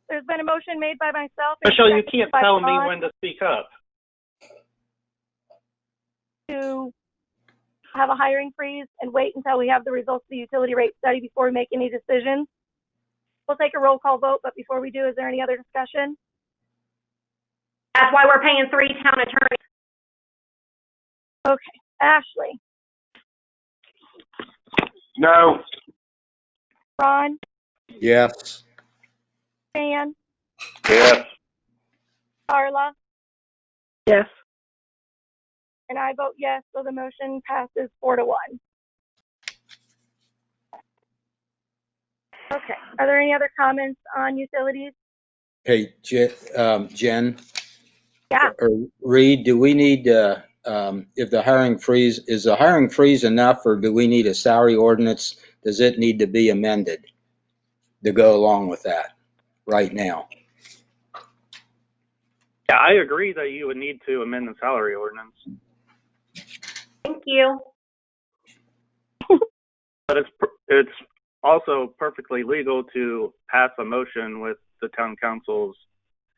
There's been a motion made by myself.
Michelle, you can't tell me when to speak up.
To have a hiring freeze and wait until we have the results of the utility rate study before we make any decisions. We'll take a roll call vote, but before we do, is there any other discussion?
That's why we're paying 3 town attorneys.
Okay, Ashley.
No.
Ron?
Yes.
Stan?
Yes.
Carla?
Yes.
And I vote yes, so the motion passes 4-1. Okay, are there any other comments on utilities?
Hey, Jen?
Yeah.
Or Reed, do we need, if the hiring freeze, is the hiring freeze enough, or do we need a salary ordinance? Does it need to be amended to go along with that right now?
Yeah, I agree that you would need to amend the salary ordinance.
Thank you.
But it's also perfectly legal to pass a motion with the town council's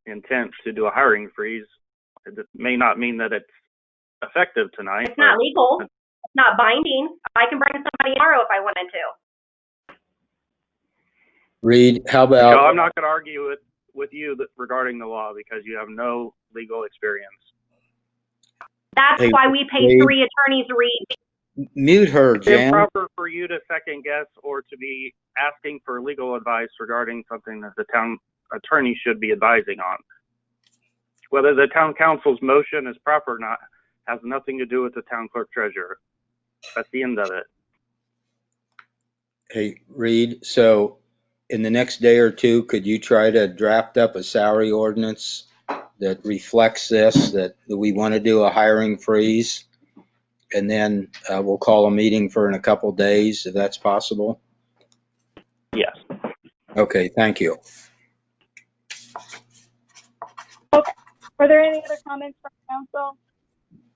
intent to do a hiring freeze. It may not mean that it's effective tonight.
It's not legal. It's not binding. I can bring somebody tomorrow if I wanted to.
Reed, how about?
So I'm not going to argue with you regarding the law because you have no legal experience.
That's why we pay
Reed,
3 attorneys, Reed.
Mute her,
It's
Jen.
improper for you to second guess or to be asking for legal advice regarding something that the town attorney should be advising on. Whether the town council's motion is proper or not has nothing to do with the town clerk treasurer. That's the end of it.
Hey, Reed, so in the next day or two, could you try to draft up a salary ordinance that reflects this, that we want to do a hiring freeze? And then we'll call a meeting for in a couple days, if that's possible.
Yes.
Okay, thank you.
Okay. Are there any other comments from council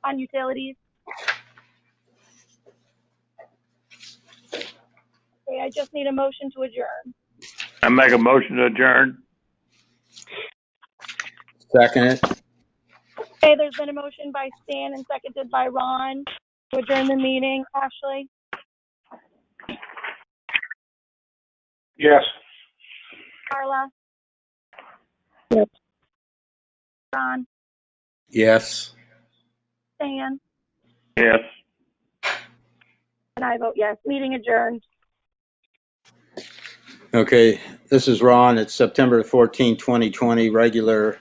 on utilities? Okay, I just need a motion to adjourn.
I make a motion to adjourn.
Second it.
Okay, there's been a motion by Stan and seconded by Ron to adjourn the meeting. Ashley?
Yes.
Carla?
Yes.
Ron?
Yes.
Stan?
Yes.
And I vote yes. Meeting adjourned.
Okay, this is Ron. It's September 14, 2020, regular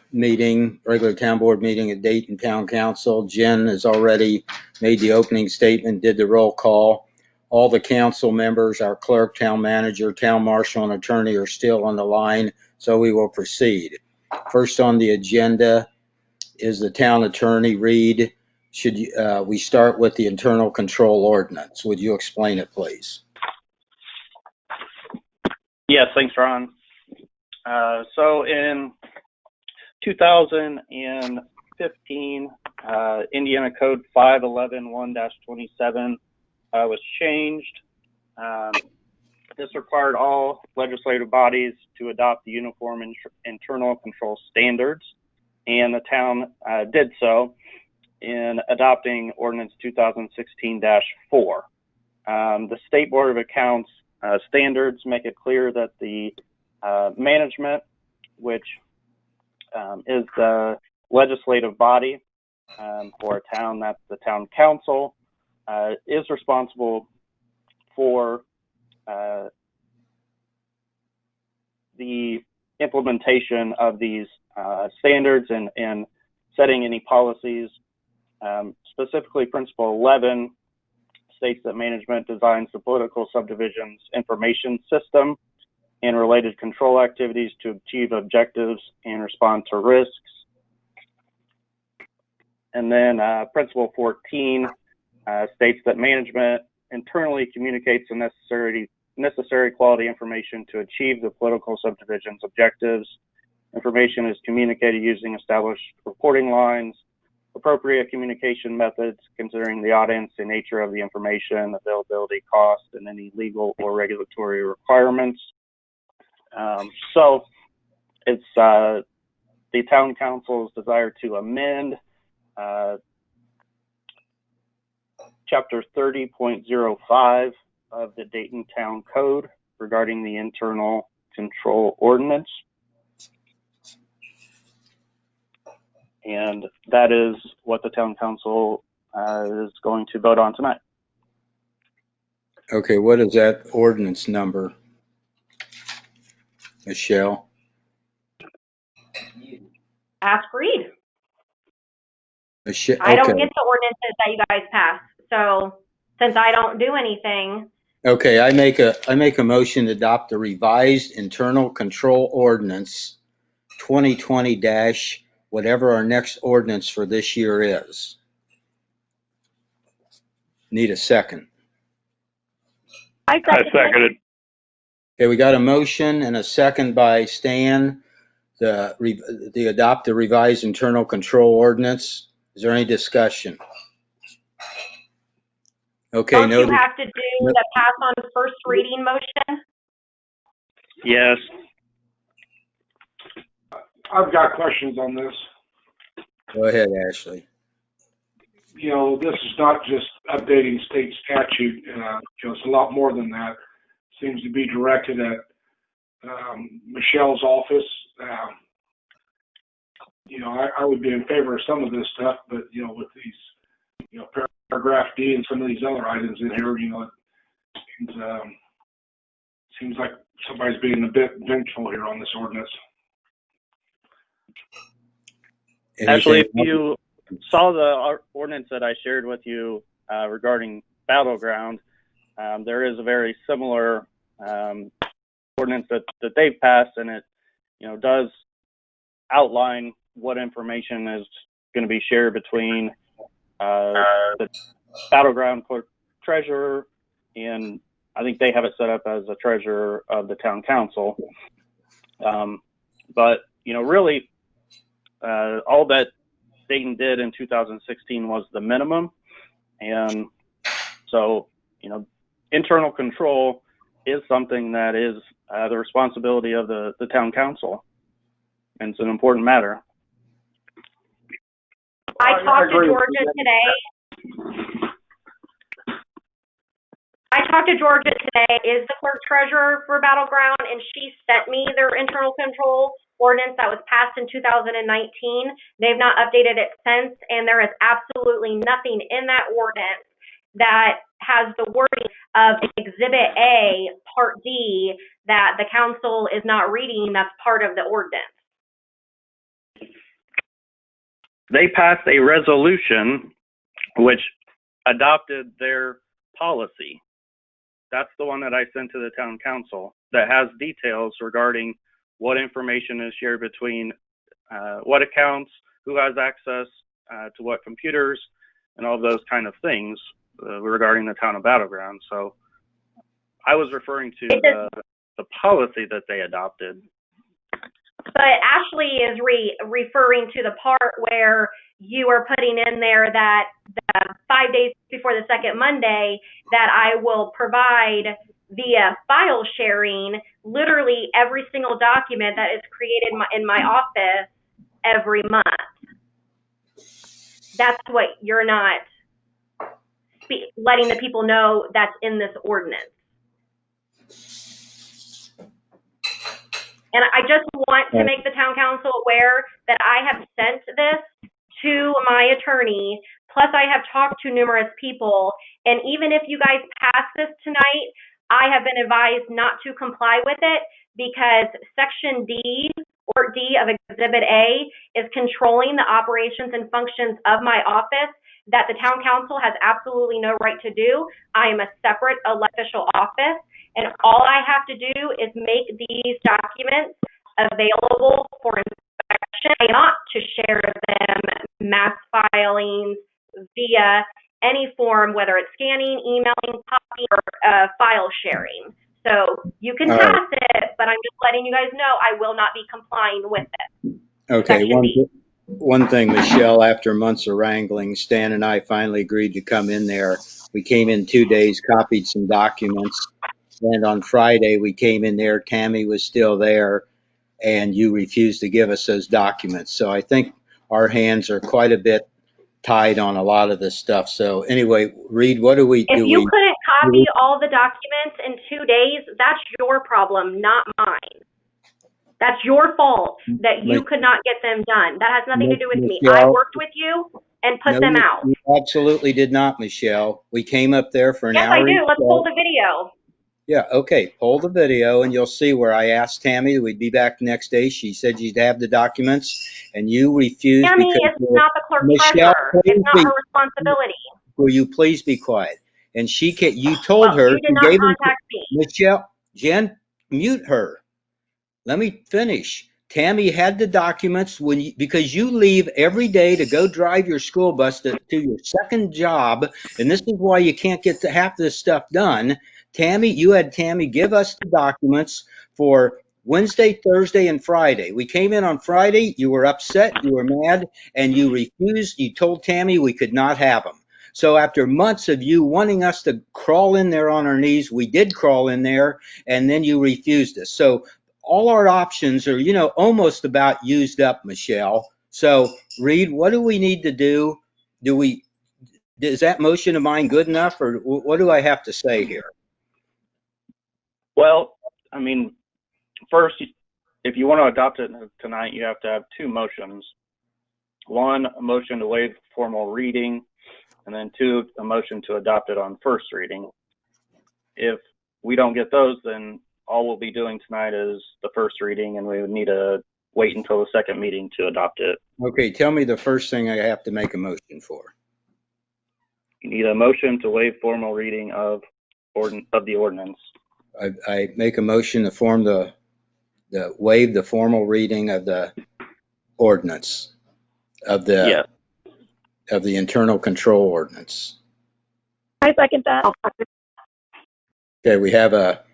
town board meeting at Dayton Town Council. Jen has already made the opening statement, did the roll call. All the council members, our clerk, town manager, town marshal, and attorney are still on the line, so we will proceed. First on the agenda is the town attorney. Reed, we start with the internal control ordinance? Would you explain it, please?
Yes, thanks, Ron. So in 2015, Indiana Code 5111-27 was changed. This required all legislative bodies to adopt the uniform internal control standards, and the town did so in adopting Ordinance 2016-4. The State Board of Accounts standards make it clear that the management, which is the legislative body for a town, that's the town council, is responsible for the implementation of these standards and setting any policies. Specifically, Principle 11 states that management designs the political subdivision's information system and related control activities to achieve objectives and respond to risks. And then Principle 14 states that management internally communicates the necessary quality information to achieve the political subdivision's objectives. Information is communicated using established reporting lines, appropriate communication methods considering the audience and nature of the information, availability, cost, and any legal or regulatory requirements. So it's the town council's desire to amend Chapter 30.05 of the Dayton Town Code regarding the internal control ordinance. And that is what the town council is going to vote on tonight.
Okay, what is that ordinance number, Michelle?
Ask Reed.
Michelle,
I don't
okay.
get the ordinances that you guys pass. So since I don't do anything,
Okay, I make a motion to adopt the revised internal control ordinance 2020 dash whatever our next ordinance for this year is. Need a second.
I
I second it.
Okay, we got a motion and a second by Stan to adopt the revised internal control ordinance. Is there any discussion? Okay,
don't you have to do the pass on first reading motion?
Yes.
I've got questions on this.
Go ahead, Ashley.
You know, this is not just updating state statute. You know, it's a lot more than that. Seems to be directed at Michelle's office. You know, I would be in favor of some of this stuff, but, you know, with these, you know, paragraph D and some of these other items in here, you know, it seems like somebody's being a bit vengeful here on this ordinance.
Actually, if you saw the ordinance that I shared with you regarding Battleground, there is a very similar ordinance that they've passed, and it, you know, does outline what information is going to be shared between the Battleground clerk treasurer, and I think they have it set up as the treasurer of the town council. But, you know, really, All that Dayton did in 2016 was the minimum. And so, internal control is something that is the responsibility of the town council. And it's an important matter.
I talked to Georgia today. Is the clerk treasurer for Battleground, and she sent me their internal control ordinance that was passed in 2019. They've not updated it since, and there is absolutely nothing in that ordinance that has the wording of Exhibit A, Part D, that the council is not reading. That's part of the ordinance.
They passed a resolution which adopted their policy. That's the one that I sent to the town council that has details regarding what information is shared between what accounts, who has access to what computers, and all those kind of things regarding the town of Battleground. So I was referring to the policy that they adopted.
But Ashley is referring to the part where you are putting in there that the 5 days before the second Monday that I will provide via file sharing literally every single document that is created in my office every month. That's what you're not letting the people know that's in this ordinance. And I just want to make the town council aware that I have sent this to my attorney, plus I have talked to numerous people, and even if you guys pass this tonight, I have been advised not to comply with it because Section D or D of Exhibit A is controlling the operations and functions of my office that the town council has absolutely no right to do. I am a separate official office, and all I have to do is make these documents available for inspection, not to share them mass filings via any form, whether it's scanning, emailing, copy, or file sharing. So you can pass it, but I'm just letting you guys know I will not be complying with it.
Okay, one thing, Michelle, after months of wrangling, Stan and I finally agreed to come in there. We came in 2 days, copied some documents, and on Friday we came in there, Tammy was still there, and you refused to give us those documents. So I think our hands are quite a bit tied on a lot of this stuff. So anyway, Reed, what do we do?
If you couldn't copy all the documents in 2 days, that's your problem, not mine. That's your fault that you could not get them done. That has nothing to do with me. I worked with you and put them out.
You absolutely did not, Michelle. We came up there for an hour.
Yes, I do. Let's pull the video.
Yeah, okay. Pull the video and you'll see where I asked Tammy that we'd be back the next day. She said she'd have the documents and you refused.
Tammy is not the clerk treasurer. It's not her responsibility.
Will you please be quiet? And you told her.
You did not contact me.
Michelle, Jen, mute her. Let me finish. Tammy had the documents because you leave every day to go drive your school bus to your second job, and this is why you can't get to half this stuff done. Tammy, you had Tammy give us the documents for Wednesday, Thursday, and Friday. We came in on Friday. You were upset. You were mad, and you refused. You told Tammy we could not have them. So after months of you wanting us to crawl in there on our knees, we did crawl in there, and then you refused us. So all our options are, almost about used up, Michelle. So, Reed, what do we need to do? Is that motion of mine good enough, or what do I have to say here?
Well, first, if you want to adopt it tonight, you have to have two motions. One, a motion to waive formal reading, and then two, a motion to adopt it on first reading. If we don't get those, then all we'll be doing tonight is the first reading, and we would need to wait until the second meeting to adopt it.
Okay, tell me the first thing I have to make a motion for.
You need a motion to waive formal reading of the ordinance.
I make a motion to waive the formal reading of the ordinance of the internal control ordinance.
I second that.
Okay, we have a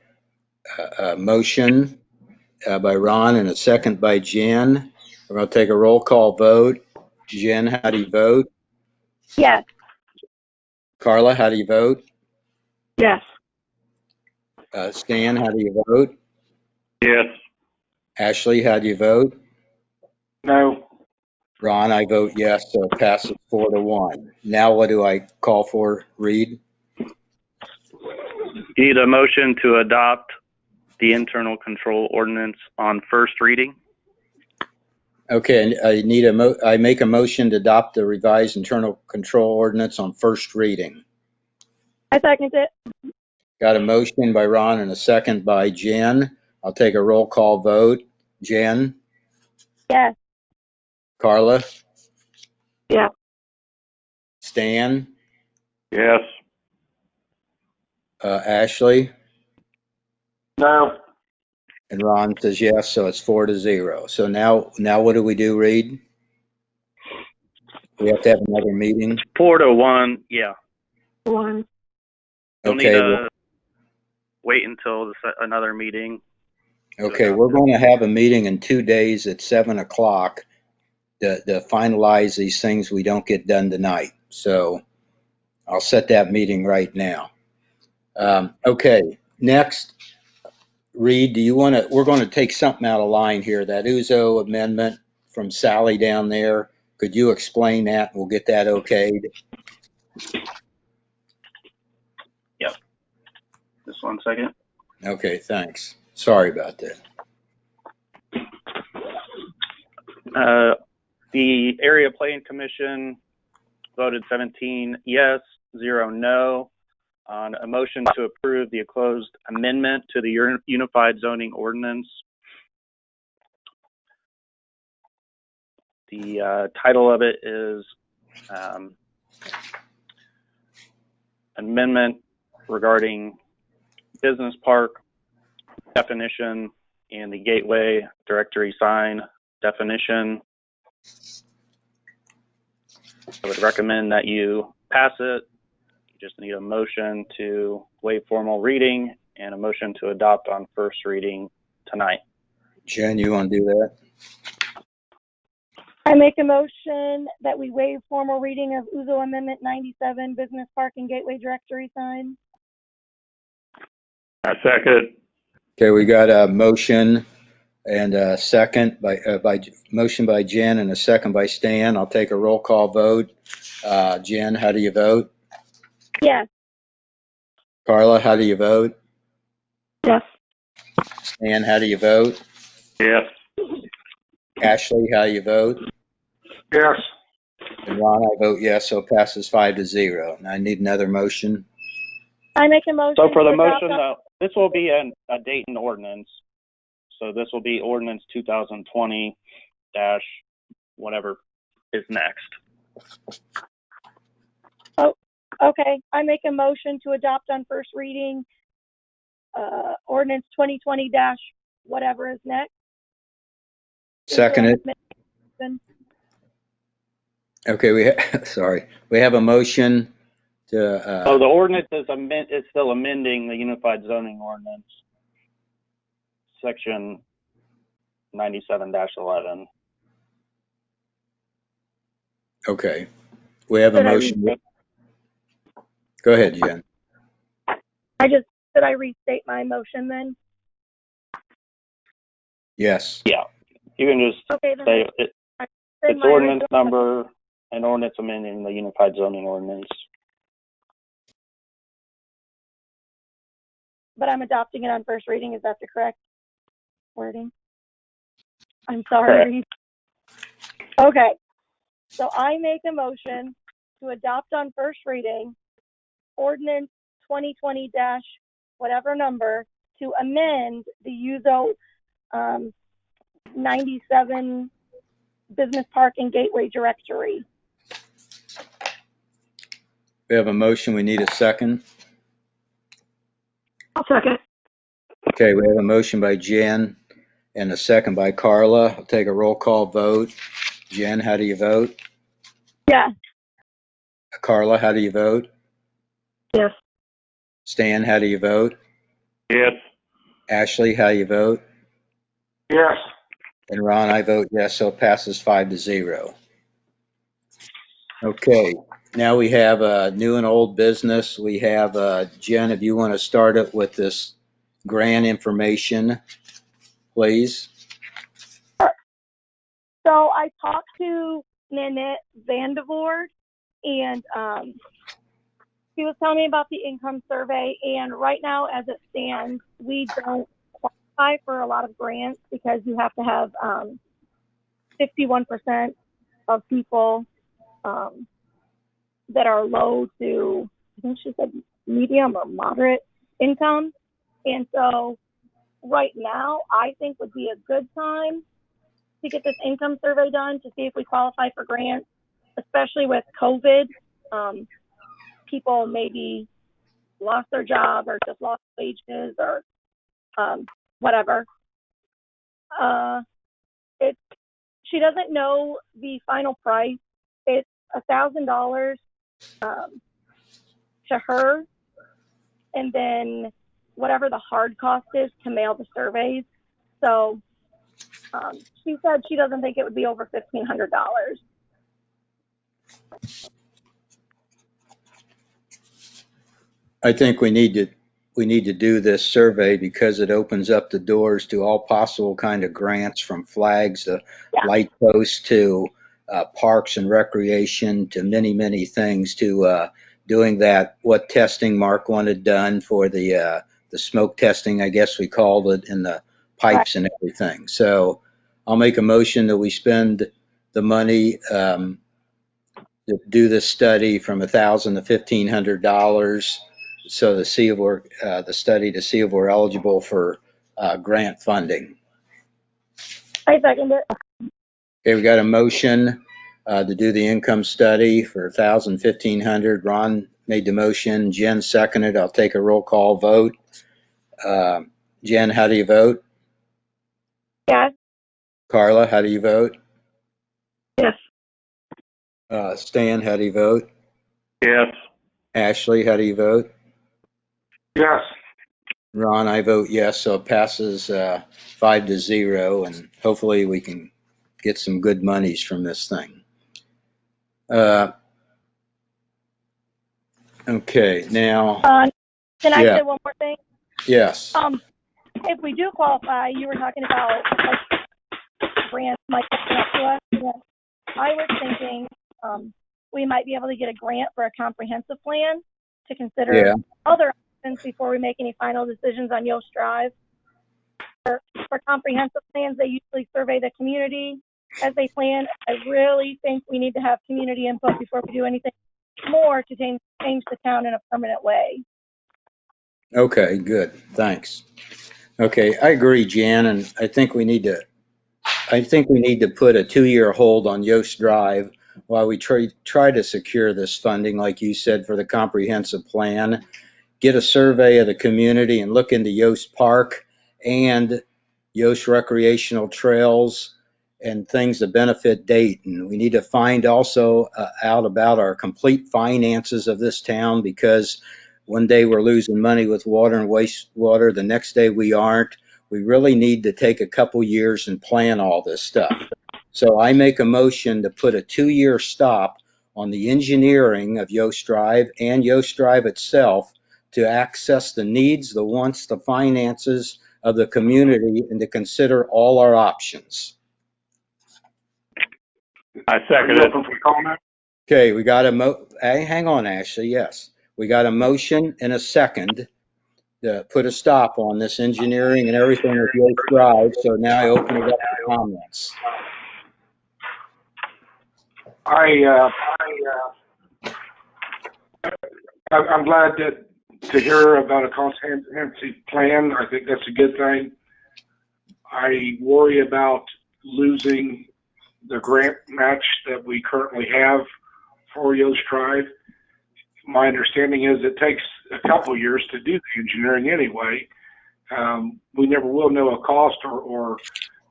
motion by Ron and a second by Jen. We're going to take a roll call vote. Jen, how do you vote?
Yes.
Carla, how do you vote?
Yes.
Stan, how do you vote?
Yes.
Ashley, how do you vote?
No.
Ron, I vote yes, so it passes 4-1. Now what do I call for, Reed?
You need a motion to adopt the internal control ordinance on first reading.
Okay, I make a motion to adopt the revised internal control ordinance on first reading.
I second it.
Got a motion by Ron and a second by Jen. I'll take a roll call vote. Jen,
Yes.
Carla,
Yeah.
Stan,
Yes.
Ashley,
No.
and Ron says yes, so it's 4-0. So now what do we do, Reed? We have to have another meeting.
4-1. Yeah.
1.
You'll need
Okay,
to wait until another meeting.
okay, we're going to have a meeting in 2 days at 7 o'clock to finalize these things we don't get done tonight. So I'll set that meeting right now. Okay, next, Reed, we're going to take something out of line here, that Uzo amendment from Sally down there. Could you explain that? We'll get that okayed.
Just 1 second.
Okay, thanks. Sorry about that.
The Area Planning Commission voted 17 yes, 0 no on a motion to approve the closed amendment to the Unified Zoning Ordinance. The title of it is Amendment regarding Business Park definition and the Gateway Directory sign definition. I would recommend that you pass it. You just need a motion to waive formal reading and a motion to adopt on first reading tonight.
Jen, you want to do that?
I make a motion that we waive formal reading of Uzo Amendment 97 Business Park and Gateway Directory sign.
I second.
Okay, we got a motion and a second motion by Jen and a second by Stan. I'll take a roll call vote. Jen, how do you vote?
Yes.
Carla, how do you vote?
Yes.
Stan, how do you vote?
Yes.
Ashley, how do you vote?
Yes.
And Ron, I vote yes, so it passes 5-0. And I need another motion.
I make a motion.
So for the
to adopt
motion, this will be a Dayton ordinance. So this will be ordinance 2020 dash whatever is next.
Okay, I make a motion to adopt on first reading ordinance 2020 dash whatever is next.
Second it. Okay, sorry. We have a motion to.
So the ordinance is still amending the Unified Zoning Ordinance, section 97-11.
Okay, we have a motion. Go ahead, Jen.
Should I restate my motion then?
Yes.
Yeah, you can just
Okay, then
say it's
my
ordinance
original-
number and ordinance amending the Unified Zoning Ordinance.
But I'm adopting it on first reading. Is that the correct wording? I'm sorry. Okay, so I make a motion to adopt on first reading ordinance 2020 dash whatever number to amend the Uzo 97 Business Park and Gateway Directory.
We have a motion. We need a second.
I'll second.
Okay, we have a motion by Jen and a second by Carla. I'll take a roll call vote. Jen, how do you vote?
Yeah.
Carla, how do you vote?
Yes.
Stan, how do you vote?
Yes.
Ashley, how do you vote?
Yes.
And Ron, I vote yes, so it passes 5-0. Okay, now we have new and old business. We have, Jen, if you want to start it with this grant information, please.
So I talked to Nanette Vandevoort, and she was telling me about the income survey. And right now, as it stands, we don't qualify for a lot of grants because you have to have 61% of people that are low to, I think she said medium or moderate income. And so right now, I think would be a good time to get this income survey done to see if we qualify for grants, especially with COVID. People maybe lost their job or just lost wages or whatever. She doesn't know the final price. It's $1,000 to her, and then whatever the hard cost is to mail the surveys. So she said she doesn't think it would be over $1,500.
I think we need to do this survey because it opens up the doors to all possible kind of grants, from flags to light posts to parks and recreation to many things, to doing that, what testing Mark wanted done for the smoke testing, I guess we called it, in the pipes and everything. So I'll make a motion that we spend the money to do this study from $1,000 to $1,500, so to see if we're the study to see if we're eligible for grant funding.
I second it.
Okay, we got a motion to do the income study for $1,000, $1,500. Ron made the motion. Jen seconded. I'll take a roll call vote. Jen, how do you vote?
Yes.
Carla, how do you vote?
Yes.
Stan, how do you vote?
Yes.
Ashley, how do you vote?
Yes.
Ron, I vote yes, so it passes 5-0, and hopefully we can get some good monies from this thing. Okay, now.
Can I say one more thing?
Yes.
If we do qualify, you were talking about grants might come up to us. I was thinking we might be able to get a grant for a comprehensive plan to consider other options before we make any final decisions on Yost Drive. For comprehensive plans, they usually survey the community as they plan. I really think we need to have community input before we do anything more to change the town in a permanent way.
Okay, good. Thanks. Okay, I agree, Jan, and I think we need to put a 2-year hold on Yost Drive while we try to secure this funding, like you said, for the comprehensive plan. Get a survey of the community and look into Yost Park and Yost recreational trails and things that benefit Dayton. We need to find also out about our complete finances of this town, because one day we're losing money with water and wastewater, the next day we aren't. We really need to take a couple years and plan all this stuff. So I make a motion to put a 2-year stop on the engineering of Yost Drive and Yost Drive itself, to access the needs, the wants, the finances of the community, and to consider all our options.
I second it.
Okay, we got hang on, Ashley. Yes, we got a motion and a second to put a stop on this engineering and everything with Yost Drive. So now I open it up to comments.
I'm glad to hear about a comprehensive plan. I think that's a good thing. I worry about losing the grant match that we currently have for Yost Drive. My understanding is it takes a couple years to do the engineering anyway. We never will know a cost or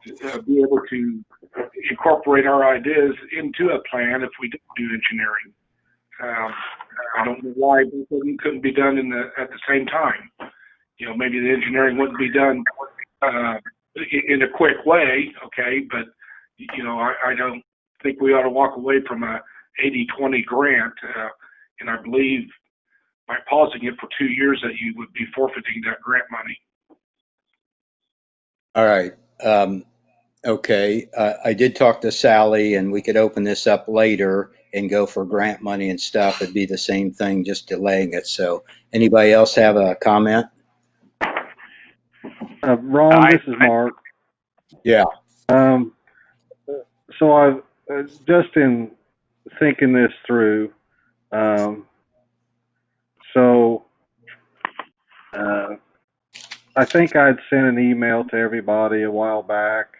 be able to incorporate our ideas into a plan if we don't do engineering. I don't know why both of them couldn't be done at the same time. Maybe the engineering wouldn't be done in a quick way, okay, but, you know, I don't think we ought to walk away from a 80-20 grant, and I believe by pausing it for 2 years that you would be forfeiting that grant money.
All right. Okay. I did talk to Sally, and we could open this up later and go for grant money and stuff. It'd be the same thing, just delaying it. So anybody else have a comment?
Ron, this is Mark.
Yeah.
So I've just in thinking this through. I think I'd sent an email to everybody a while back,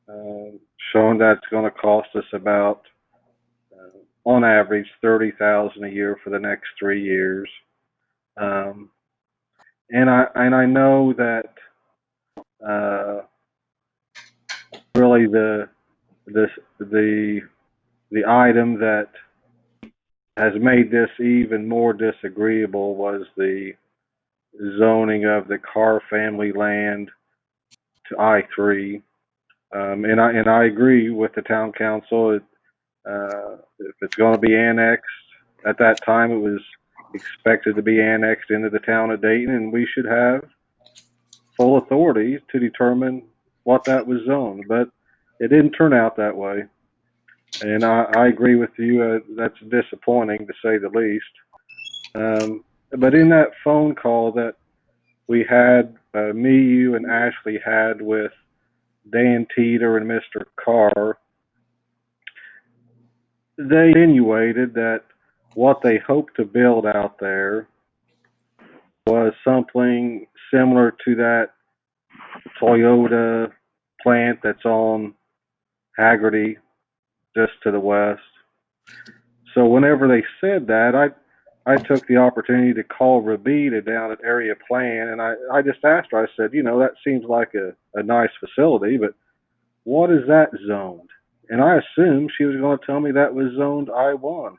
showing that it's going to cost us about, on average, $30,000 a year for the next 3 years. And I know that really the item that has made this even more disagreeable was the zoning of the Carr family land to I-3. And I agree with the town council. If it's going to be annexed, at that time it was expected to be annexed into the town of Dayton, and we should have full authority to determine what that was zoned. But it didn't turn out that way. And I agree with you. That's disappointing, to say the least. But in that phone call that we had, me, you, and Ashley had with Dan Teeter and Mr. Carr, they insinuated that what they hoped to build out there was something similar to that Toyota plant that's on Haggerty, just to the west. So whenever they said that, I took the opportunity to call Rabita down at Area Plan, and I just asked her, I said, you know, that seems like a nice facility, but what is that zoned? And I assumed she was going to tell me that was zoned I-1.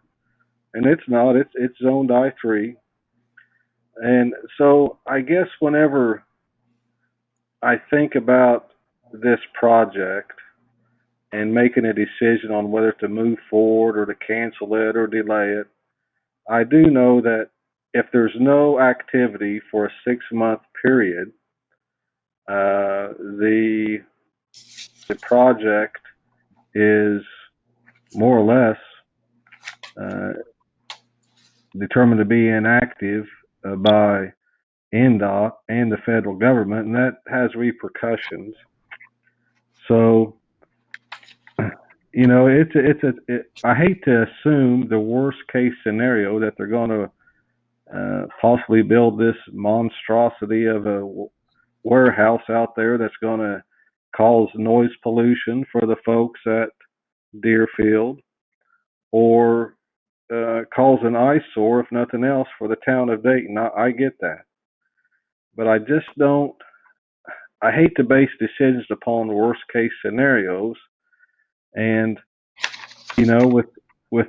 And it's not. It's zoned I-3. And so I guess whenever I think about this project and making a decision on whether to move forward or to cancel it or delay it, I do know that if there's no activity for a 6-month period, the project is more or less determined to be inactive by NDOT and the federal government, and that has repercussions. So, you know, I hate to assume the worst case scenario that they're going to possibly build this monstrosity of a warehouse out there that's going to cause noise pollution for the folks at Deerfield, or cause an eyesore, if nothing else, for the town of Dayton. I get that. But I just don't, I hate to base decisions upon worst case scenarios. And, you know, with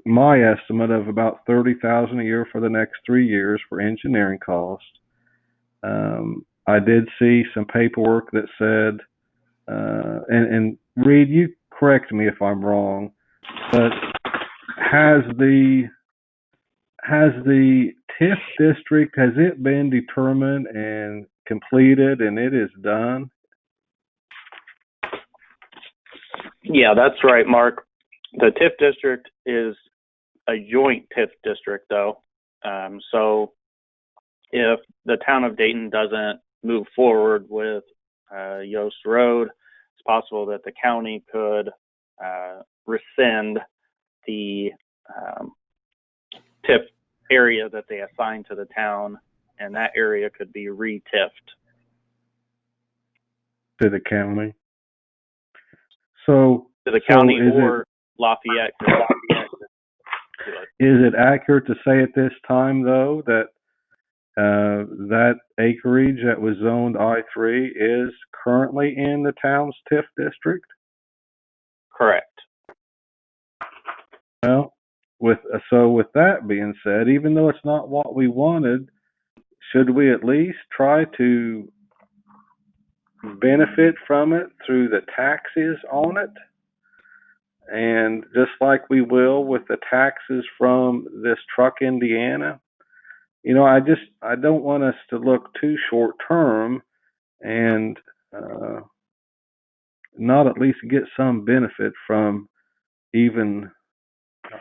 my estimate of about $30,000 a year for the next 3 years for engineering costs, I did see some paperwork that said, and Reed, you correct me if I'm wrong, but has the TIF district, has it been determined and completed and it is done?
Yeah, that's right, Mark. The TIF district is a joint TIF district, though. So if the town of Dayton doesn't move forward with Yost Road, it's possible that the county could rescind the TIF area that they assigned to the town, and that area could be re-TIFed
To the county. So
to the county or Lafayette.
Is it accurate to say at this time, though, that that acreage that was zoned I-3 is currently in the town's TIF district?
Correct.
Well, with that being said, even though it's not what we wanted, should we at least try to benefit from it through the taxes on it. And just like we will with the taxes from this truck Indiana, I don't want us to look too short term and not at least get some benefit from even,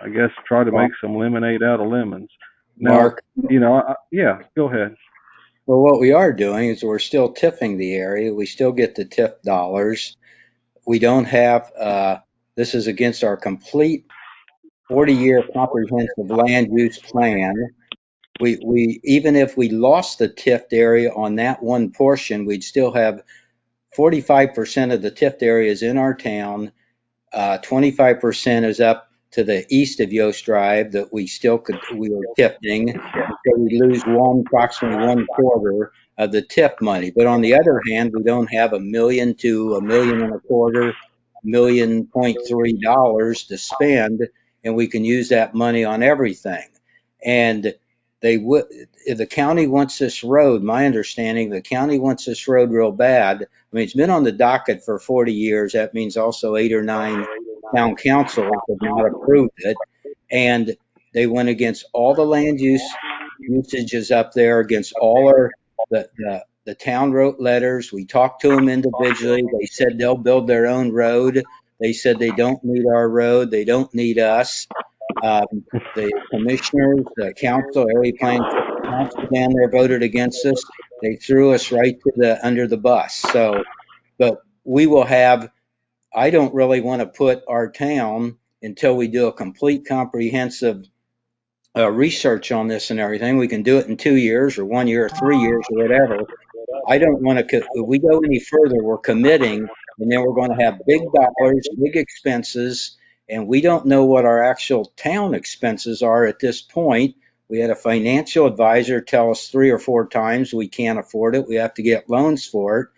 I guess, try to make some lemonade out of lemons. Now,
Mark,
yeah, go ahead.
well, what we are doing is we're still tipping the area. We still get the tip dollars. We don't have, this is against our complete 40-year comprehensive land use plan. We even if we lost the tipped area on that one portion, we'd still have 45% of the tipped areas in our town. 25% is up to the east of Yost Drive that we were tipping. So we lose approximately 1/4 of the tip money. But on the other hand, we don't have $1 million to $1.25 million, $1.3 million to spend, and we can use that money on everything. And the county wants this road. My understanding, the county wants this road real bad. I mean, it's been on the docket for 40 years. That means also 8 or 9 town councils have not approved it. And they went against all the land usages up there, against all the town wrote letters. We talked to them individually. They said they'll build their own road. They said they don't need our road. They don't need us. The commissioners, the council, area planning council down there voted against us. They threw us right under the bus. So, but we will have, I don't really want to put our town until we do a complete comprehensive research on this and everything. We can do it in 2 years or 1 year or 3 years or whatever. I don't want to, if we go any further, we're committing, and then we're going to have big dollars, big expenses, and we don't know what our actual town expenses are at this point. We had a financial advisor tell us 3 or 4 times we can't afford it. We have to get loans for it.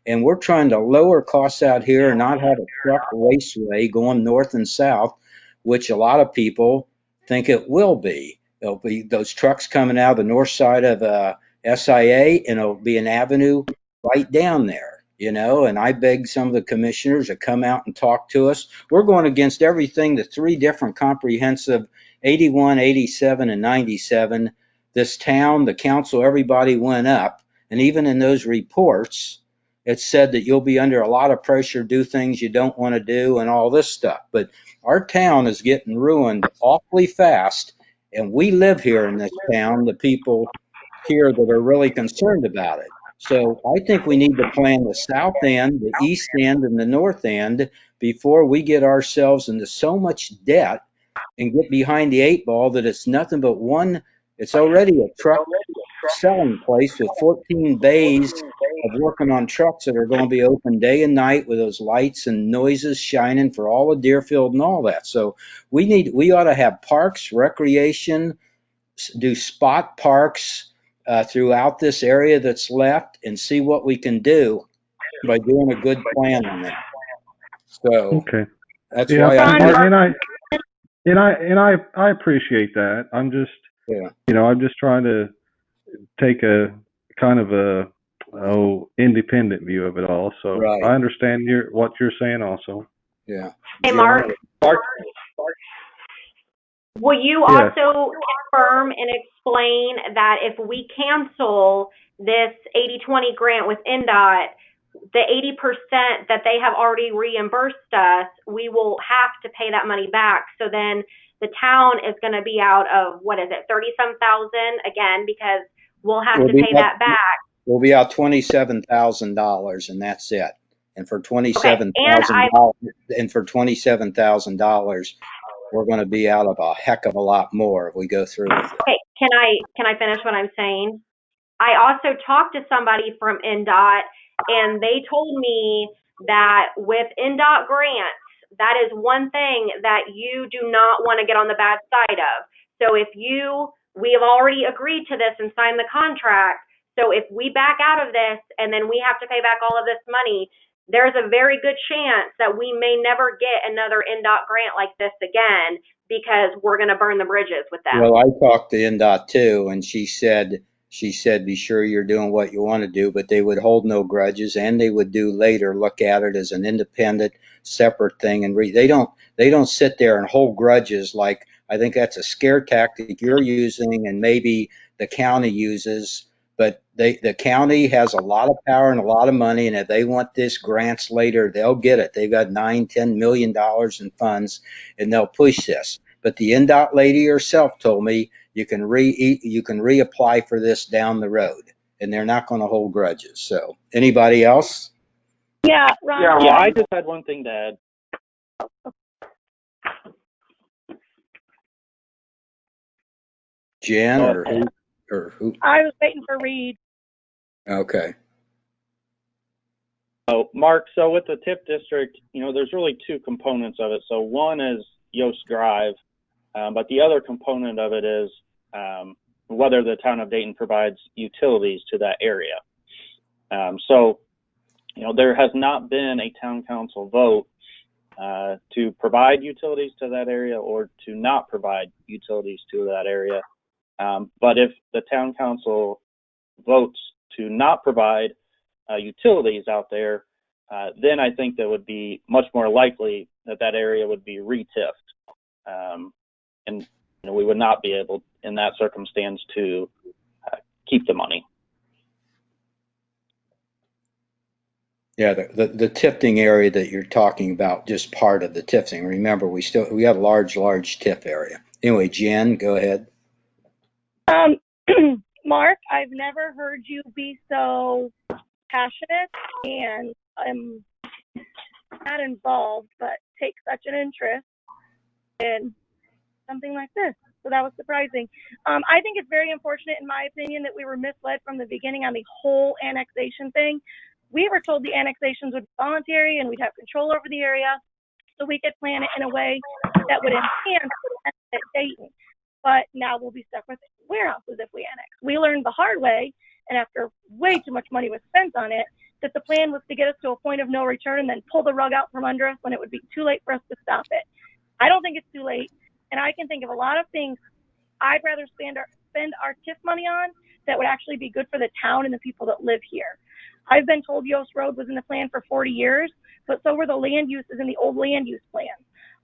And we're trying to lower costs out here and not have a truck raceway going north and south, which a lot of people think it will be. There'll be those trucks coming out of the north side of SIA, and it'll be an avenue right down there, and I begged some of the commissioners to come out and talk to us. We're going against everything, the 3 different comprehensive, 81, 87, and 97. This town, the council, everybody went up, and even in those reports, it said that you'll be under a lot of pressure, do things you don't want to do, and all this stuff. But our town is getting ruined awfully fast, and we live here in this town, the people here that are really concerned about it. So I think we need to plan the south end, the east end, and the north end before we get ourselves into so much debt and get behind the 8 ball that it's nothing but it's already a truck selling place with 14 bays of working on trucks that are going to be open day and night with those lights and noises shining for all of Deerfield and all that. So we ought to have parks, recreation, do spot parks throughout this area that's left, and see what we can do by doing a good plan on that. So
Okay.
that's
Yeah,
why
I appreciate that. I'm just,
yeah.
I'm just trying to take a kind of independent view of it all. So
Right.
I understand what you're saying also.
Yeah.
Hey,
John?
Mark, will you
Yes.
also confirm and explain that if we cancel this 80/20 grant with NDOT, the 80% that they have already reimbursed us, we will have to pay that money back. So then the town is going to be out of, what is it, 30-some thousand again, because we'll have to pay that back.
We'll be out $27,000, and that's it. And for $27,000, we're going to be out of a heck of a lot more if we go through with it.
Okay, can I finish what I'm saying? I also talked to somebody from NDOT, and they told me that with NDOT grants, that is one thing that you do not want to get on the bad side of. So we have already agreed to this and signed the contract. So if we back out of this and then we have to pay back all of this money, there's a very good chance that we may never get another NDOT grant like this again, because we're going to burn the bridges with them.
Well, I talked to NDOT too, and she said she said, be sure you're doing what you want to do, but they would hold no grudges, and they would do later look at it as an independent, separate thing. And they don't sit there and hold grudges. Like, I think that's a scare tactic you're using, and maybe the county uses. But the county has a lot of power and a lot of money, and if they want this grants later, they'll get it. They've got $9-10 million in funds, and they'll push this. But the NDOT lady herself told me you can reapply for this down the road, and they're not going to hold grudges. So, anybody else?
Yeah, Ron.
Yeah,
Yeah, I just had one thing to add.
Jen or who?
I was waiting for Reed.
Okay.
Oh, Mark, so with the TIF district, there's really two components of it. So one is Yost Drive, but the other component of it is whether the town of Dayton provides utilities to that area. So, there has not been a town council vote to provide utilities to that area or to not provide utilities to that area. But if the town council votes to not provide utilities out there, then I think that would be much more likely that area would be re-TIFed. And we would not be able, in that circumstance, to keep the money.
Yeah, the tifting area that you're talking about, just part of the tifting. Remember, we have a large TIF area. Anyway, Jen, go ahead.
Mark, I've never heard you be so passionate and not involved, but take such an interest in something like this. So that was surprising. I think it's very unfortunate, in my opinion, that we were misled from the beginning on the whole annexation thing. We were told the annexations would be voluntary and we'd have control over the area, so we could plan it in a way that would enhance Dayton. But now we'll be stuck with warehouses if we annex. We learned the hard way, and after way too much money was spent on it, that the plan was to get us to a point of no return and then pull the rug out from under us when it would be too late for us to stop it. I don't think it's too late, and I can think of a lot of things I'd rather spend our TIF money on that would actually be good for the town and the people that live here. I've been told Yost Road was in the plan for 40 years, but so were the land uses in the old land use plan.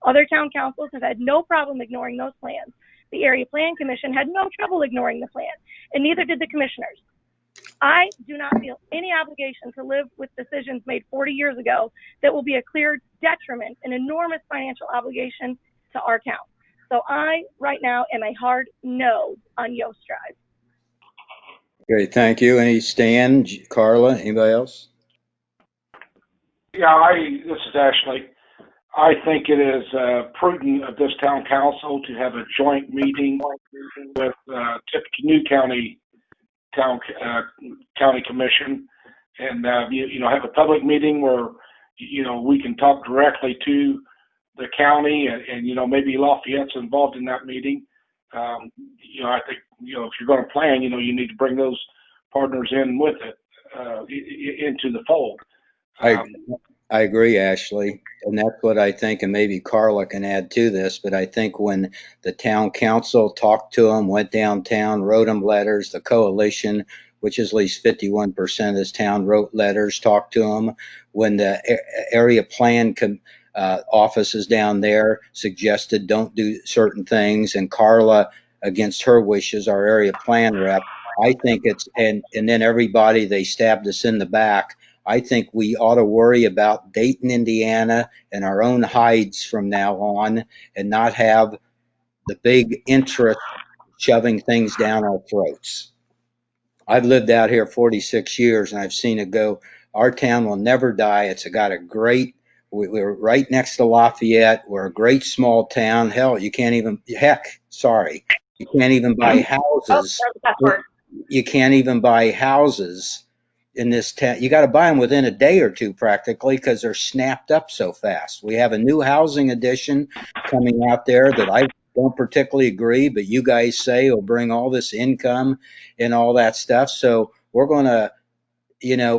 Other town councils have had no problem ignoring those plans. The Area Plan Commission had no trouble ignoring the plan, and neither did the commissioners. I do not feel any obligation to live with decisions made 40 years ago that will be a clear detriment, an enormous financial obligation to our town. So I, right now, am a hard no on Yost Drive.
Great, thank you. Any Stan, Carla, anybody else?
Yeah, this is Ashley. I think it is prudent of this town council to have a joint meeting with Tippecanoe County Commission, and have a public meeting where we can talk directly to the county, and maybe Lafayette's involved in that meeting. I think if you're going to plan, you need to bring those partners in with it into the fold.
I agree, Ashley, and that's what I think, and maybe Carla can add to this, but I think when the town council talked to them, went downtown, wrote them letters, the coalition, which is at least 51% of this town, wrote letters, talked to them, when the area plan offices down there suggested don't do certain things, and Carla, against her wishes, our area plan rep, I think and then everybody, they stabbed us in the back. I think we ought to worry about Dayton, Indiana, and our own hides from now on, and not have the big interest shoving things down our throats. I've lived out here 46 years, and I've seen it go. Our town will never die. It's got a great, we're right next to Lafayette. We're a great small town. Hell, you can't even buy houses. You can't even buy houses in this town. You got to buy them within a day or two practically, because they're snapped up so fast. We have a new housing addition coming out there that I don't particularly agree, but you guys say will bring all this income and all that stuff. So we're going to,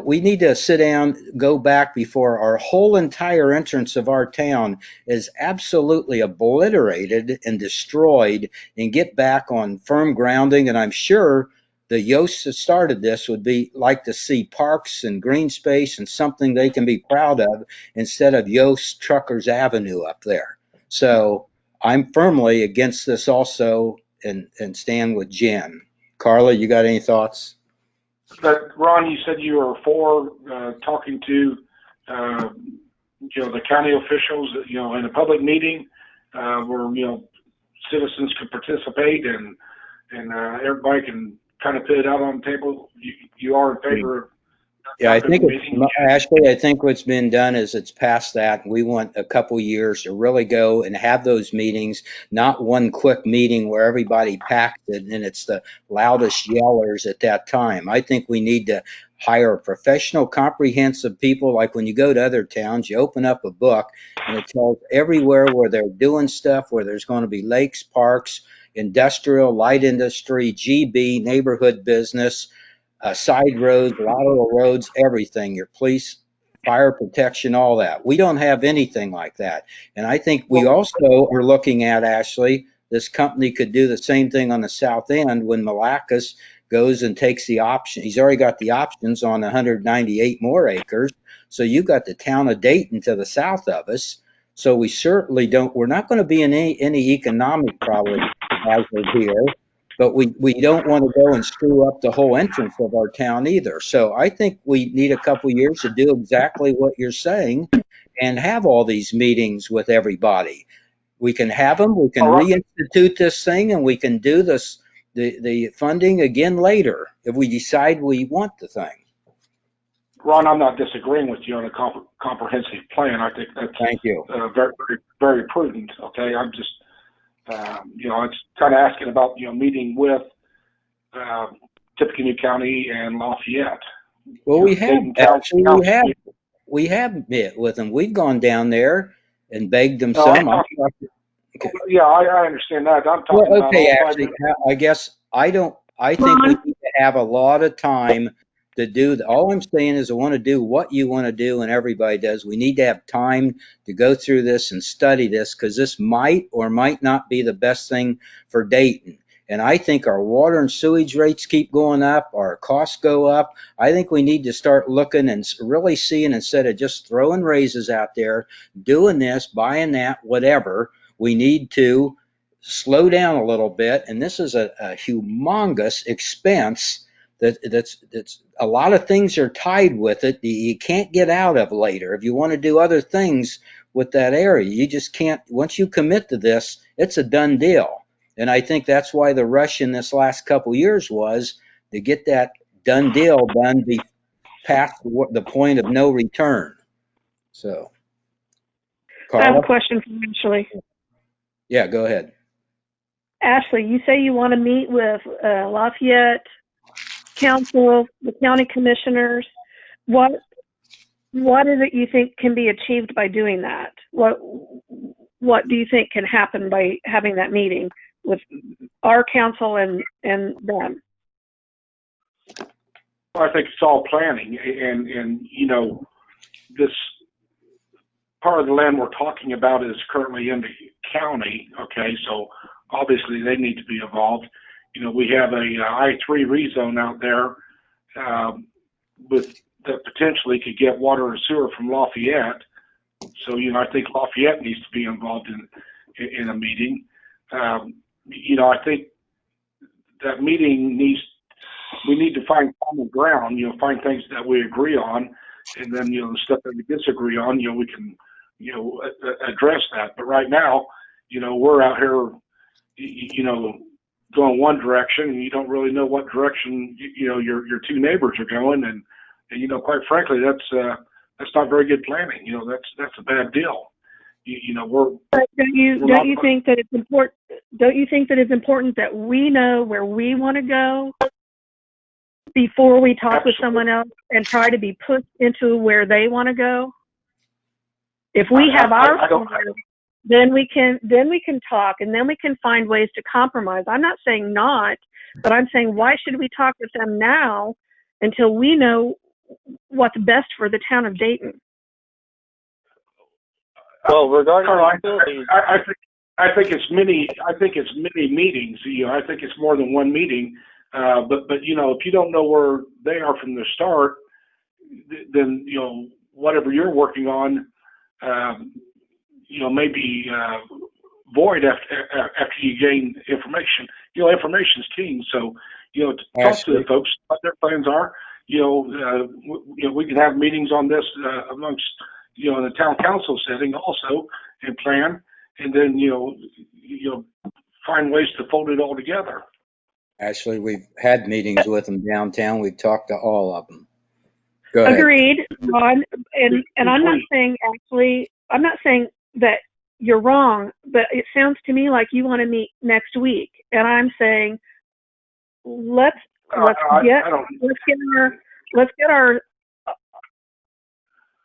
we need to sit down, go back before our whole entire entrance of our town is absolutely obliterated and destroyed, and get back on firm grounding. And I'm sure the Yosts that started this would be like to see parks and green space and something they can be proud of instead of Yost Truckers Avenue up there. So I'm firmly against this also and stand with Jen. Carla, you got any thoughts?
But Ron, you said you were for talking to, the county officials, in a public meeting where, citizens could participate and everybody can kind of put it out on the table. You are in favor of
Yeah, I
type of
think
meeting?
Ashley, I think what's been done is it's past that. We want a couple years to really go and have those meetings, not one quick meeting where everybody packs it and it's the loudest yellers at that time. I think we need to hire professional, comprehensive people. Like when you go to other towns, you open up a book and it tells everywhere where they're doing stuff, where there's going to be lakes, parks, industrial, light industry, GB, neighborhood business, side roads, lateral roads, everything, your police, fire protection, all that. We don't have anything like that. And I think we also are looking at, Ashley, this company could do the same thing on the south end when Malacus goes and takes the option. He's already got the options on 198 more acres. So you've got the town of Dayton to the south of us. So we certainly we're not going to be in any economic probably hazard here. But we don't want to go and screw up the whole entrance of our town either. So I think we need a couple years to do exactly what you're saying and have all these meetings with everybody. We can have them, we can reinstitute this thing, and we can do this, the funding again later if we decide we want the thing.
Ron, I'm not disagreeing with you on a comprehensive plan. I think that's
Thank you.
Very, very prudent. Okay, I'm just it's kind of asking about, meeting with Tippecanoe County and Lafayette.
Well, we have, actually, we have met with them. We've gone down there and begged them some.
Okay. Yeah, I understand that. I'm talking about.
Okay, actually, I guess I think we need to have a lot of time to do that. All I'm saying is I want to do what you want to do and everybody does. We need to have time to go through this and study this because this might or might not be the best thing for Dayton. And I think our water and sewage rates keep going up, our costs go up. I think we need to start looking and really seeing, instead of just throwing raises out there, doing this, buying that, whatever, we need to slow down a little bit. And this is a humongous expense that's a lot of things are tied with it that you can't get out of later. If you want to do other things with that area, you just can't. Once you commit to this, it's a done deal. And I think that's why the rush in this last couple years was to get that done deal done past the point of no return. So, Carla?
I have a question for Ashley.
Yeah, go ahead.
Ashley, you say you want to meet with Lafayette Council, the county commissioners. What is it you think can be achieved by doing that? What do you think can happen by having that meeting with our council and them?
Well, I think it's all planning, and this part of the land we're talking about is currently in the county. Okay, so obviously they need to be involved. We have a I-3 rezone out there that potentially could get water and sewer from Lafayette. So I think Lafayette needs to be involved in a meeting. I think that meeting we need to find common ground. Find things that we agree on, and then the stuff that we disagree on, we can address that. But right now, we're out here, going one direction, and you don't really know what direction your two neighbors are going, and quite frankly, that's not very good planning. That's a bad deal.
But don't you think that it's important? Don't you think that it's important that we know where we want to go before we talk with someone else and try to be pushed into where they want to go? If we have then we can talk, and then we can find ways to compromise. I'm not saying not, but I'm saying, why should we talk with them now until we know what's best for the town of Dayton?
Well, regarding
I think it's many meetings. I think it's more than one meeting. But you know, if you don't know where they are from the start, then you know whatever you're working on, you know, maybe void after you gain information. You know, information is king. So you know, to talk to the folks what their plans are. You know, we can have meetings on this amongst you know in the town council setting also and plan, and then you know find ways to fold it all together.
Actually, we've had meetings with them downtown. We've talked to all of them. Go ahead.
Agreed, Ron. And I'm not saying I'm not saying that you're wrong, but it sounds to me like you want to meet next week. And I'm saying, let's get our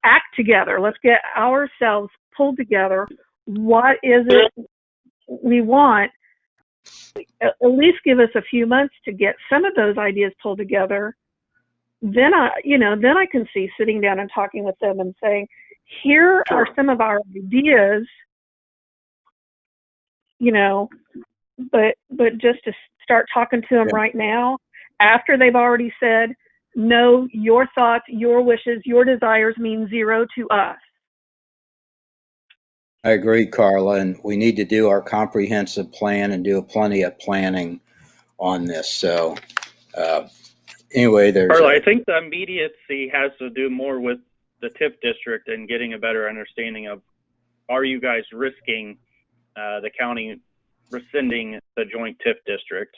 act together. Let's get ourselves pulled together. What is it we want? At least give us a few months to get some of those ideas pulled together. Then I can see sitting down and talking with them and saying, here are some of our ideas, you know, but just to start talking to them right now, after they've already said, no, your thoughts, your wishes, your desires mean zero to us.
I agree, Carla, and we need to do our comprehensive plan and do plenty of planning on this. So anyway,
Carla, I think the immediacy has to do more with the TIF district and getting a better understanding of, are you guys risking the county rescinding the joint TIF district?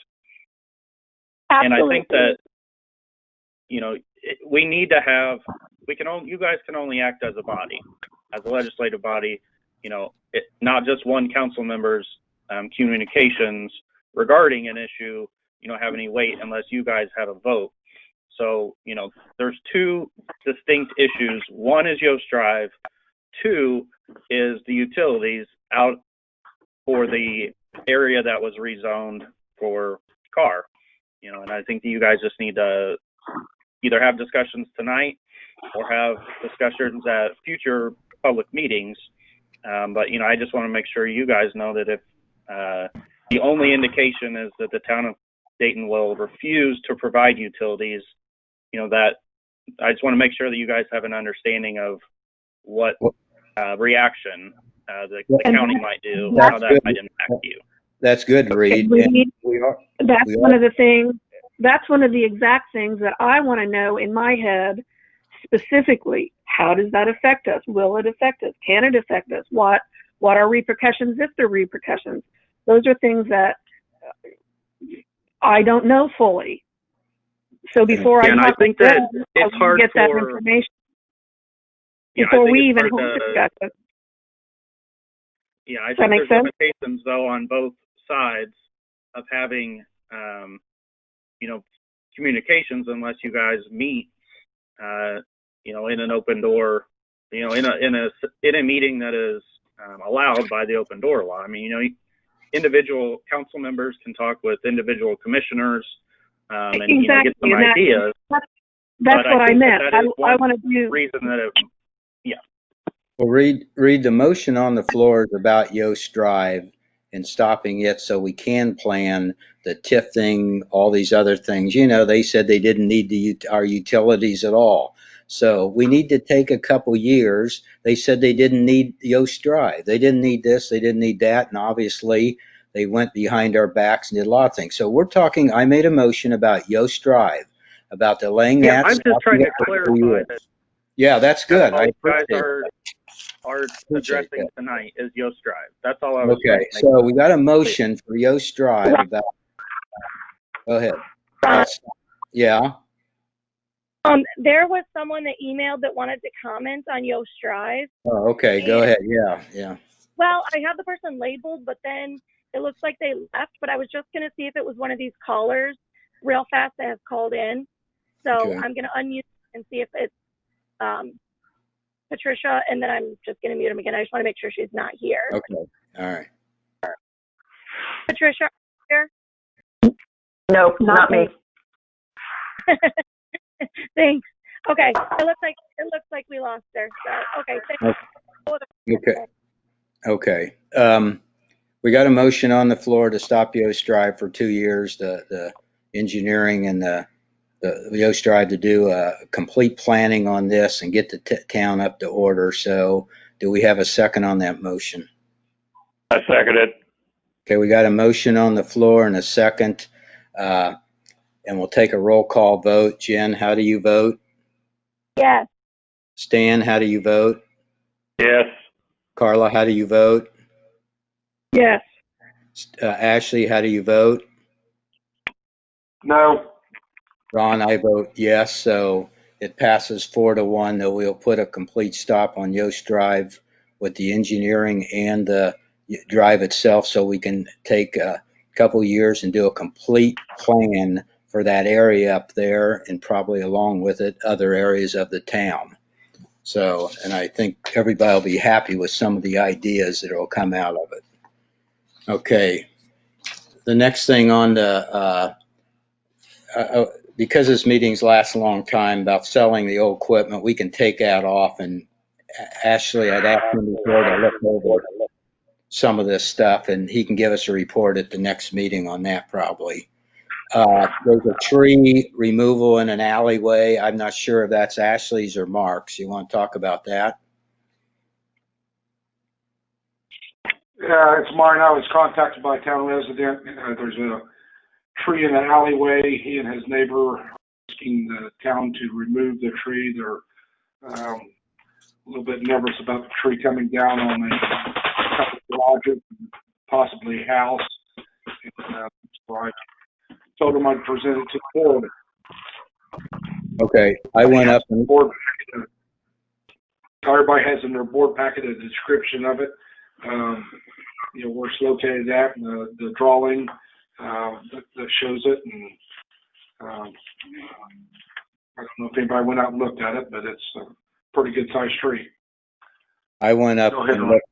Absolutely.
And I think that, you know, we need to have, you guys can only act as a body, as a legislative body, you know, not just one council member's communications regarding an issue, you know, have any weight unless you guys have a vote. So, you know, there's two distinct issues. One is Yost Drive. Two is the utilities out for the area that was rezoned for car. You know, and I think that you guys just need to either have discussions tonight or have discussions at future public meetings. But, you know, I just want to make sure you guys know that if the only indication is that the town of Dayton will refuse to provide utilities, you know, that I just want to make sure that you guys have an understanding of what reaction the county might do, and how that might impact you.
That's good, Reed.
That's one of the things. That's one of the exact things that I want to know in my head specifically. How does that affect us? Will it affect us? Can it affect us? What are repercussions if there are repercussions? Those are things that I don't know fully. So before I talk with them,
it's
I
hard
get that
for
information
yeah,
before we even discuss it.
Yeah, I think there's limitations though on both sides of having you know, communications unless you guys meet you know, in an open door, you know, in a meeting that is allowed by the open door law. I mean, you know, individual council members can talk with individual commissioners and
exactly.
You know, get some ideas.
That's what I meant. I want to do.
Reason that
Well, read the motion on the floor is about Yost Drive and stopping it so we can plan the TIF thing, all these other things. You know, they said they didn't need our utilities at all. So we need to take a couple years. They said they didn't need Yost Drive. They didn't need this. They didn't need that. And obviously they went behind our backs and did a lot of things. So we're talking, I made a motion about Yost Drive, about delaying that.
I'm just trying to clarify that.
Yeah, that's good.
That's all
I
you guys are addressing tonight is Yost Drive. That's all I was
okay, so we got a motion for Yost Drive about. Go ahead. Yeah.
There was someone that emailed that wanted to comment on Yost Drive.
Oh, okay. Go ahead. Yeah.
Well, I have the person labeled, but then it looks like they left. But I was just going to see if it was one of these callers real fast that has called in. So I'm going to unmute and see if it's Patricia, and then I'm just going to mute him again. I just want to make sure she's not here.
Okay. All right.
Patricia, are you here?
Nope, not me.
Thanks. Okay. It looks like we lost her. So okay. Thanks.
Okay. We got a motion on the floor to stop Yost Drive for 2 years. The engineering and the Yost Drive to do a complete planning on this and get the town up to order. So do we have a second on that motion?
I second it.
Okay, we got a motion on the floor and a second. And we'll take a roll call vote. Jen, how do you vote?
Yes.
Stan, how do you vote?
Yes.
Carla, how do you vote?
Yes.
Ashley, how do you vote?
No.
Ron, I vote yes, so it passes 4-1 that we'll put a complete stop on Yost Drive with the engineering and the drive itself, so we can take a couple years and do a complete plan for that area up there, and probably along with it, other areas of the town. So, and I think everybody will be happy with some of the ideas that will come out of it. Okay. The next thing on the, because this meetings last a long time about selling the old equipment, we can take that off. And Ashley, I'd ask him before to look over some of this stuff, and he can give us a report at the next meeting on that probably. There's a tree removal in an alleyway. I'm not sure if that's Ashley's or Mark's. You want to talk about that?
Yeah, it's mine. I was contacted by a town resident. There's a tree in an alleyway. He and his neighbor are asking the town to remove the tree. They're a little bit nervous about the tree coming down on a couple of garages, possibly a house. And, so I told him I'd present it to the board.
Okay, I went up and
board. Everybody has in their board packet a description of it. You know, where it's located at, and the drawing that shows it. And I don't know if anybody went out and looked at it, but it's a pretty good sized tree.
I went up and looked.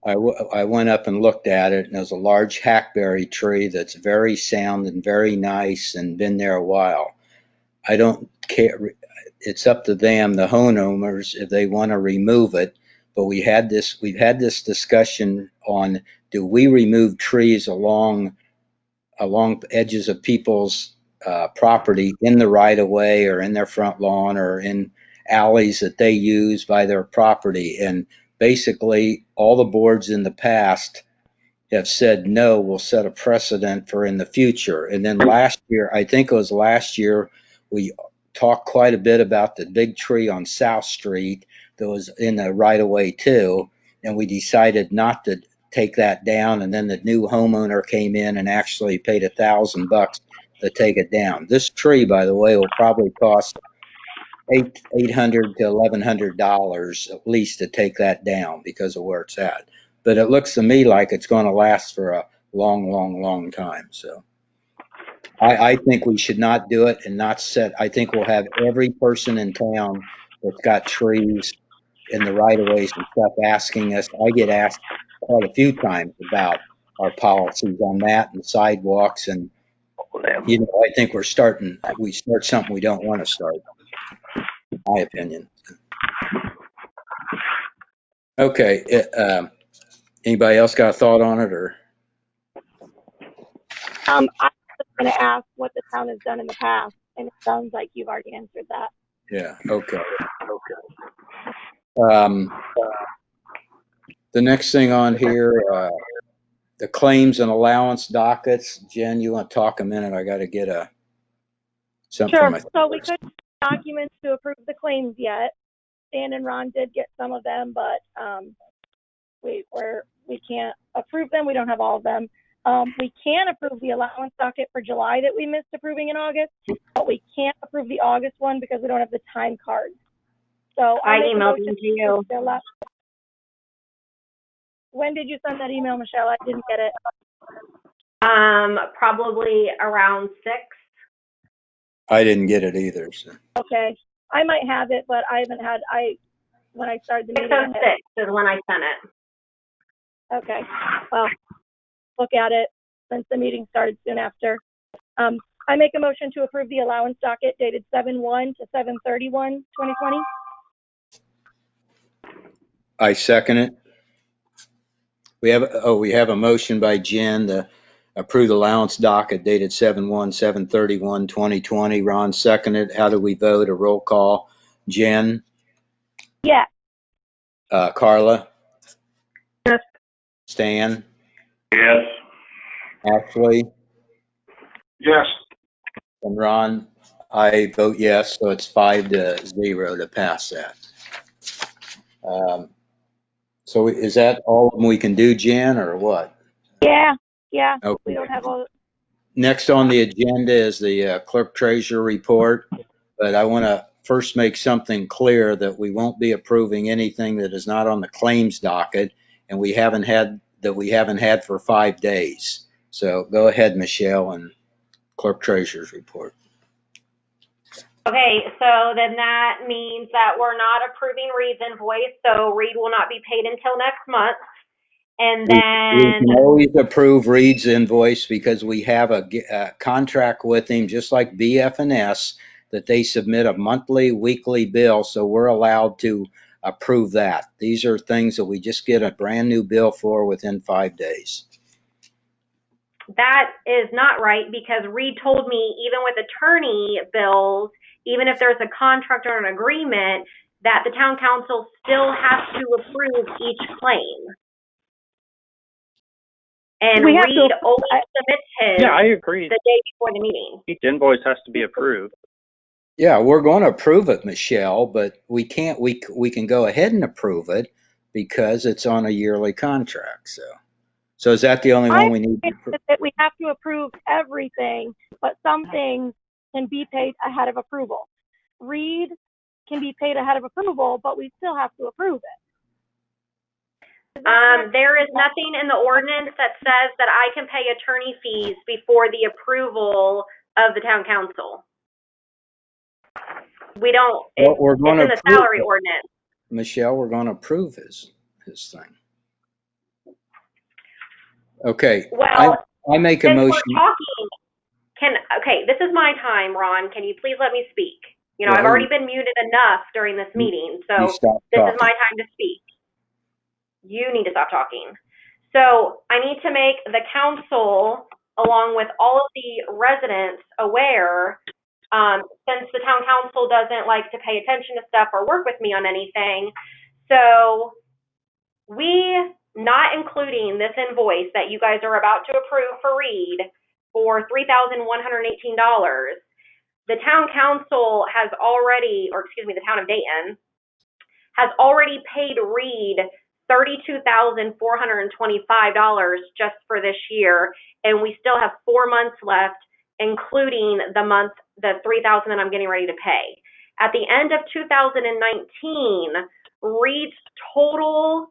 I went up and looked at it, and there's a large hackberry tree that's very sound and very nice and been there a while. I don't care. It's up to them, the homeowners, if they want to remove it. But we've had this discussion on, do we remove trees along edges of people's property in the right of way or in their front lawn or in alleys that they use by their property? And basically all the boards in the past have said no, we'll set a precedent for in the future. And then last year, I think it was last year, we talked quite a bit about the big tree on South Street that was in the right of way too. And we decided not to take that down. And then the new homeowner came in and actually paid $1,000 to take it down. This tree, by the way, will probably cost $800 to $1,100 at least to take that down because of where it's at. But it looks to me like it's going to last for a long, long, long time. So I think we should not do it and not set. I think we'll have every person in town that's got trees in the right of ways and stuff asking us. I get asked quite a few times about our policies on that and sidewalks. And, you know, I think we start something we don't want to start, in my opinion. Okay. Anybody else got a thought on it, or?
I was going to ask what the town has done in the past, and it sounds like you've already answered that.
Yeah. Okay. The next thing on here, the claims and allowance dockets. Jen, you want to talk a minute? I got to get something
Sure.
from my.
So we couldn't get documents to approve the claims yet. Dan and Ron did get some of them, but we can't approve them. We don't have all of them. We can approve the allowance docket for July that we missed approving in August, but we can't approve the August one because we don't have the time card. So
I emailed them to you.
When did you send that email, Michelle? I didn't get it.
Probably around 6.
I didn't get it either. So.
Okay. I might have it, but I haven't had, when I started the meeting.
6:06 is when I sent it.
Okay. Well, look at it since the meeting started soon after. I make a motion to approve the allowance docket dated 7/1 to 7/31/2020.
I second it. We have a motion by Jen to approve the allowance docket dated 7/1/7/31/2020. Ron seconded. How do we vote? A roll call. Jen,
Yeah.
Carla,
Yes.
Stan,
Yes.
Ashley,
Yes.
and Ron. I vote yes, so it's 5-0 to pass that. So is that all of them we can do, Jen, or what?
Yeah. Yeah.
Okay.
We don't have all.
Next on the agenda is the clerk treasurer report, but I want to first make something clear that we won't be approving anything that is not on the claims docket, and we haven't had for 5 days. So go ahead, Michelle, and clerk treasurer's report.
Okay, so then that means that we're not approving Reed's invoice, so Reed will not be paid until next month. And
We
then,
can always approve Reed's invoice because we have a contract with him, just like BF&S, that they submit a monthly, weekly bill, so we're allowed to approve that. These are things that we just get a brand new bill for within 5 days.
that is not right because Reed told me even with attorney bills, even if there's a contract or an agreement, that the town council still has to approve each claim. And
We have to
Reed
approve-
always submits his
Yeah, I agree.
the day before the meeting.
Each invoice has to be approved.
Yeah, we're going to approve it, Michelle, but we can't, we can go ahead and approve it because it's on a yearly contract, So is that the only one we need to approve?
That we have to approve everything, but some things can be paid ahead of approval. Reed can be paid ahead of approval, but we still have to approve it.
There is nothing in the ordinance that says that I can pay attorney fees before the approval of the town council. We don't,
Well, we're going
it's in
to
the
approve
salary
it.
ordinance.
Michelle, we're going to approve his thing. Okay.
Well,
I make a
since
motion.
we're talking, okay, this is my time, Ron. Can you please let me speak? You know,
Well,
I've already been muted enough during this meeting, so
stop
this
talking.
is my time to speak. You need to stop talking. So I need to make the council, along with all of the residents, aware, since the town council doesn't like to pay attention to stuff or work with me on anything. So we, not including this invoice that you guys are about to approve for Reed for $3,118, the town council has already, or excuse me, the town of Dayton has already paid Reed $32,425 just for this year, and we still have 4 months left, including the $3,000 that I'm getting ready to pay. At the end of 2019, Reed's total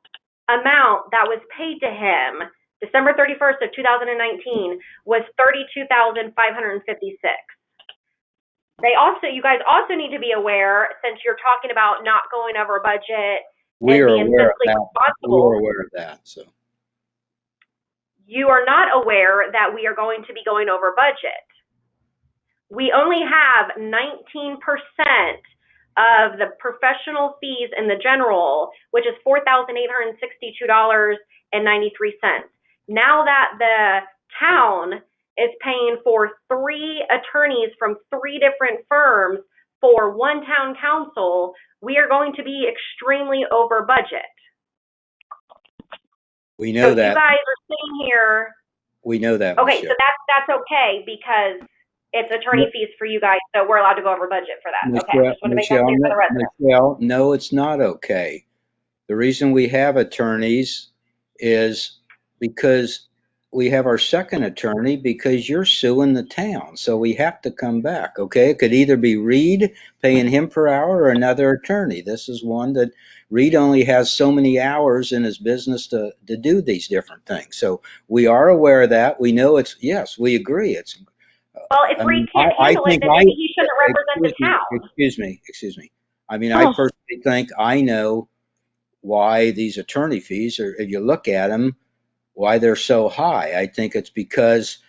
amount that was paid to him, December 31st of 2019, was $32,556. You guys also need to be aware, since you're talking about not going over budget
We
and
are
being
aware of
fiscally
that.
responsible.
We are aware of that. So
You are not aware that we are going to be going over budget. We only have 19% of the professional fees in the general, which is $4,862.93. Now that the town is paying for 3 attorneys from 3 different firms for 1 town council, we are going to be extremely over budget.
we know
So
that.
you guys are sitting here.
We know that.
Okay,
Michelle.
so that's okay because it's attorney fees for you guys, so we're allowed to go over budget for that. Okay, just want to make that clear for the residents.
Michelle, no, it's not okay. The reason we have attorneys is because we have our second attorney because you're suing the town. So we have to come back. Okay. It could either be Reed paying him per hour or another attorney. This is one that Reed only has so many hours in his business to do these different things. So we are aware of that. We know yes, we agree.
Well, if Reed can't handle it, then maybe he shouldn't represent the town.
Excuse me. I mean, I personally think I know why these attorney fees are, if you look at them, why they're so high. I think it's because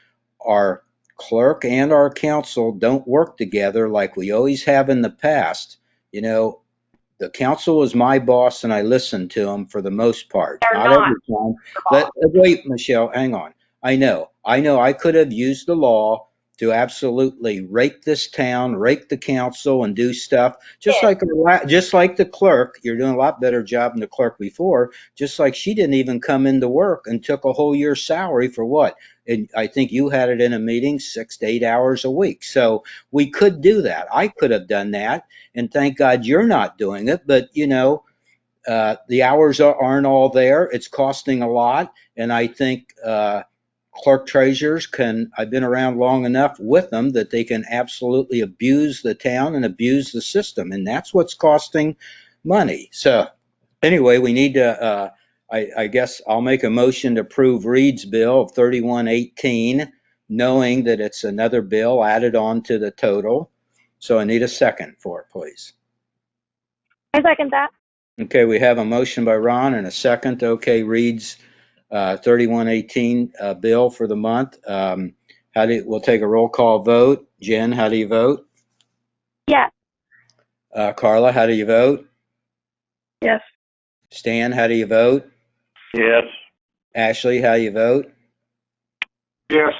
our clerk and our counsel don't work together like we always have in the past. You know, the counsel is my boss and I listen to him for the most part.
They're
Not every time. Wait, Michelle, hang on. I know. I could have used the law to absolutely rake this town, rake the council, and do stuff just like the clerk. You're doing a lot better job than the clerk before. Just like she didn't even come into work and took a whole year's salary for what? And I think you had it in a meeting 6 to 8 hours a week. So we could do that. I could have done that, and thank God you're not doing it. But the hours aren't all there. It's costing a lot, and I think clerk treasurers I've been around long enough with them that they can absolutely abuse the town and abuse the system, and that's what's costing money. So anyway, we need to, I guess I'll make a motion to approve Reed's bill of 3118, knowing that it's another bill added on to the total. So I need a second for it, please.
I second that.
Okay, we have a motion by Ron and a second. Okay, Reed's 3118 bill for the month. We'll take a roll call vote. Jen, how do you vote?
Yes.
Carla, how do you vote?
Yes.
Stan, how do you vote?
Yes.
Ashley, how do you vote?
Yes.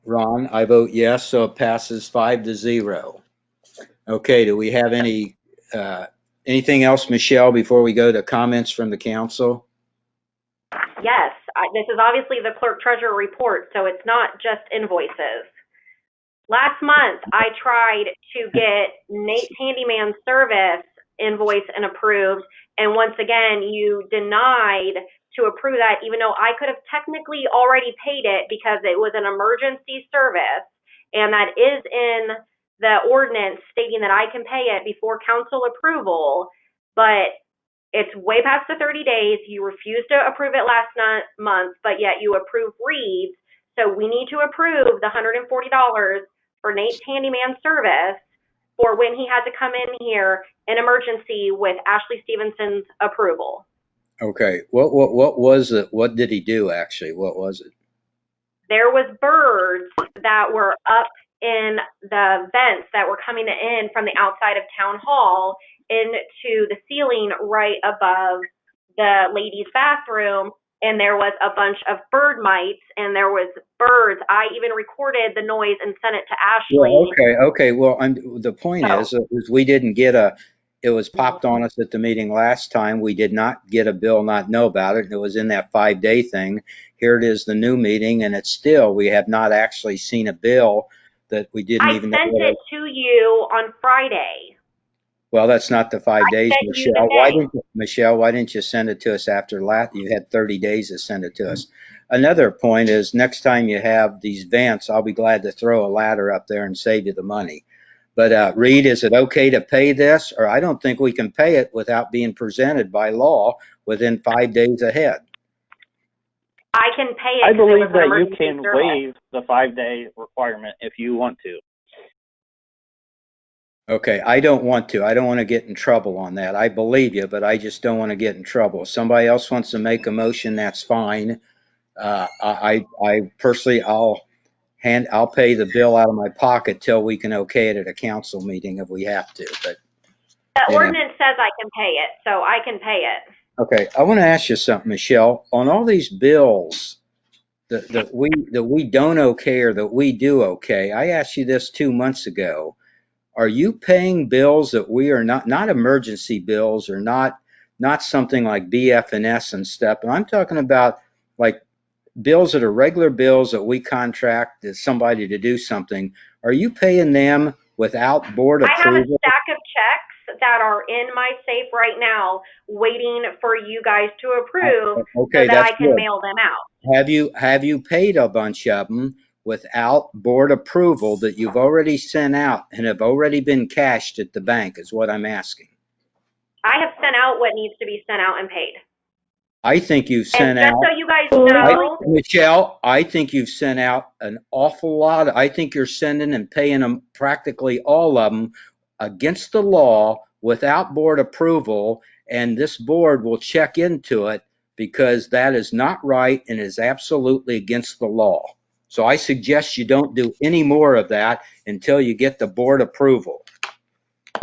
Ron, I vote yes, so it passes 5-0. Okay, do we have anything else, Michelle, before we go to comments from the council?
Yes, this is obviously the clerk treasurer report, so it's not just invoices. Last month, I tried to get Nate's Handyman Service invoice and approved, and once again, you denied to approve that, even though I could have technically already paid it because it was an emergency service, and that is in the ordinance stating that I can pay it before council approval, but it's way past the 30 days. You refused to approve it last month, but yet you approved Reed's. So we need to approve the $140 for Nate's Handyman Service for when he had to come in here in emergency with Ashley Stevenson's approval.
Okay, what was it? What did he do actually? What was it?
There was birds that were up in the vents that were coming in from the outside of town hall into the ceiling right above the ladies' bathroom, and there was a bunch of bird mites and there was birds. I even recorded the noise and sent it to Ashley.
Yeah, okay. Well, the point is we didn't get it was popped on us at the meeting last time. We did not get a bill, not know about it. It was in that 5-day thing. Here it is, the new meeting, and it's still, we have not actually seen a bill that we didn't even know.
I sent it to you on Friday.
Well, that's not the 5 days, Michelle. Why didn't you send it to us after you had 30 days to send it to us? Another point is next time you have these vents, I'll be glad to throw a ladder up there and save you the money. But Reed, is it okay to pay this? Or I don't think we can pay it without being presented by law within 5 days ahead.
I can pay it.
I believe that you can waive the 5-day requirement if you want to.
Okay, I don't want to. I don't want to get in trouble on that. I believe you, but I just don't want to get in trouble. If somebody else wants to make a motion, that's fine. I personally, I'll pay the bill out of my pocket till we can okay it at a council meeting if we have to. But
the ordinance says I can pay it, so I can pay it.
Okay, I want to ask you something, Michelle. On all these bills that we don't okay or that we do okay, I asked you this 2 months ago. Are you paying bills that we are not emergency bills or not something like BF&S and stuff? And I'm talking about like bills that are regular bills that we contract somebody to do something. Are you paying them without board approval?
I have a stack of checks that are in my safe right now waiting for you guys to approve so that I can mail them out.
Have you paid a bunch of them without board approval that you've already sent out and have already been cashed at the bank is what I'm asking.
I have sent out what needs to be sent out and paid.
I think you've sent out.
And just so you guys know,
Michelle, I think you've sent out an awful lot. I think you're sending and paying them, practically all of them, against the law without board approval, and this board will check into it because that is not right and is absolutely against the law. So I suggest you don't do any more of that until you get the board approval.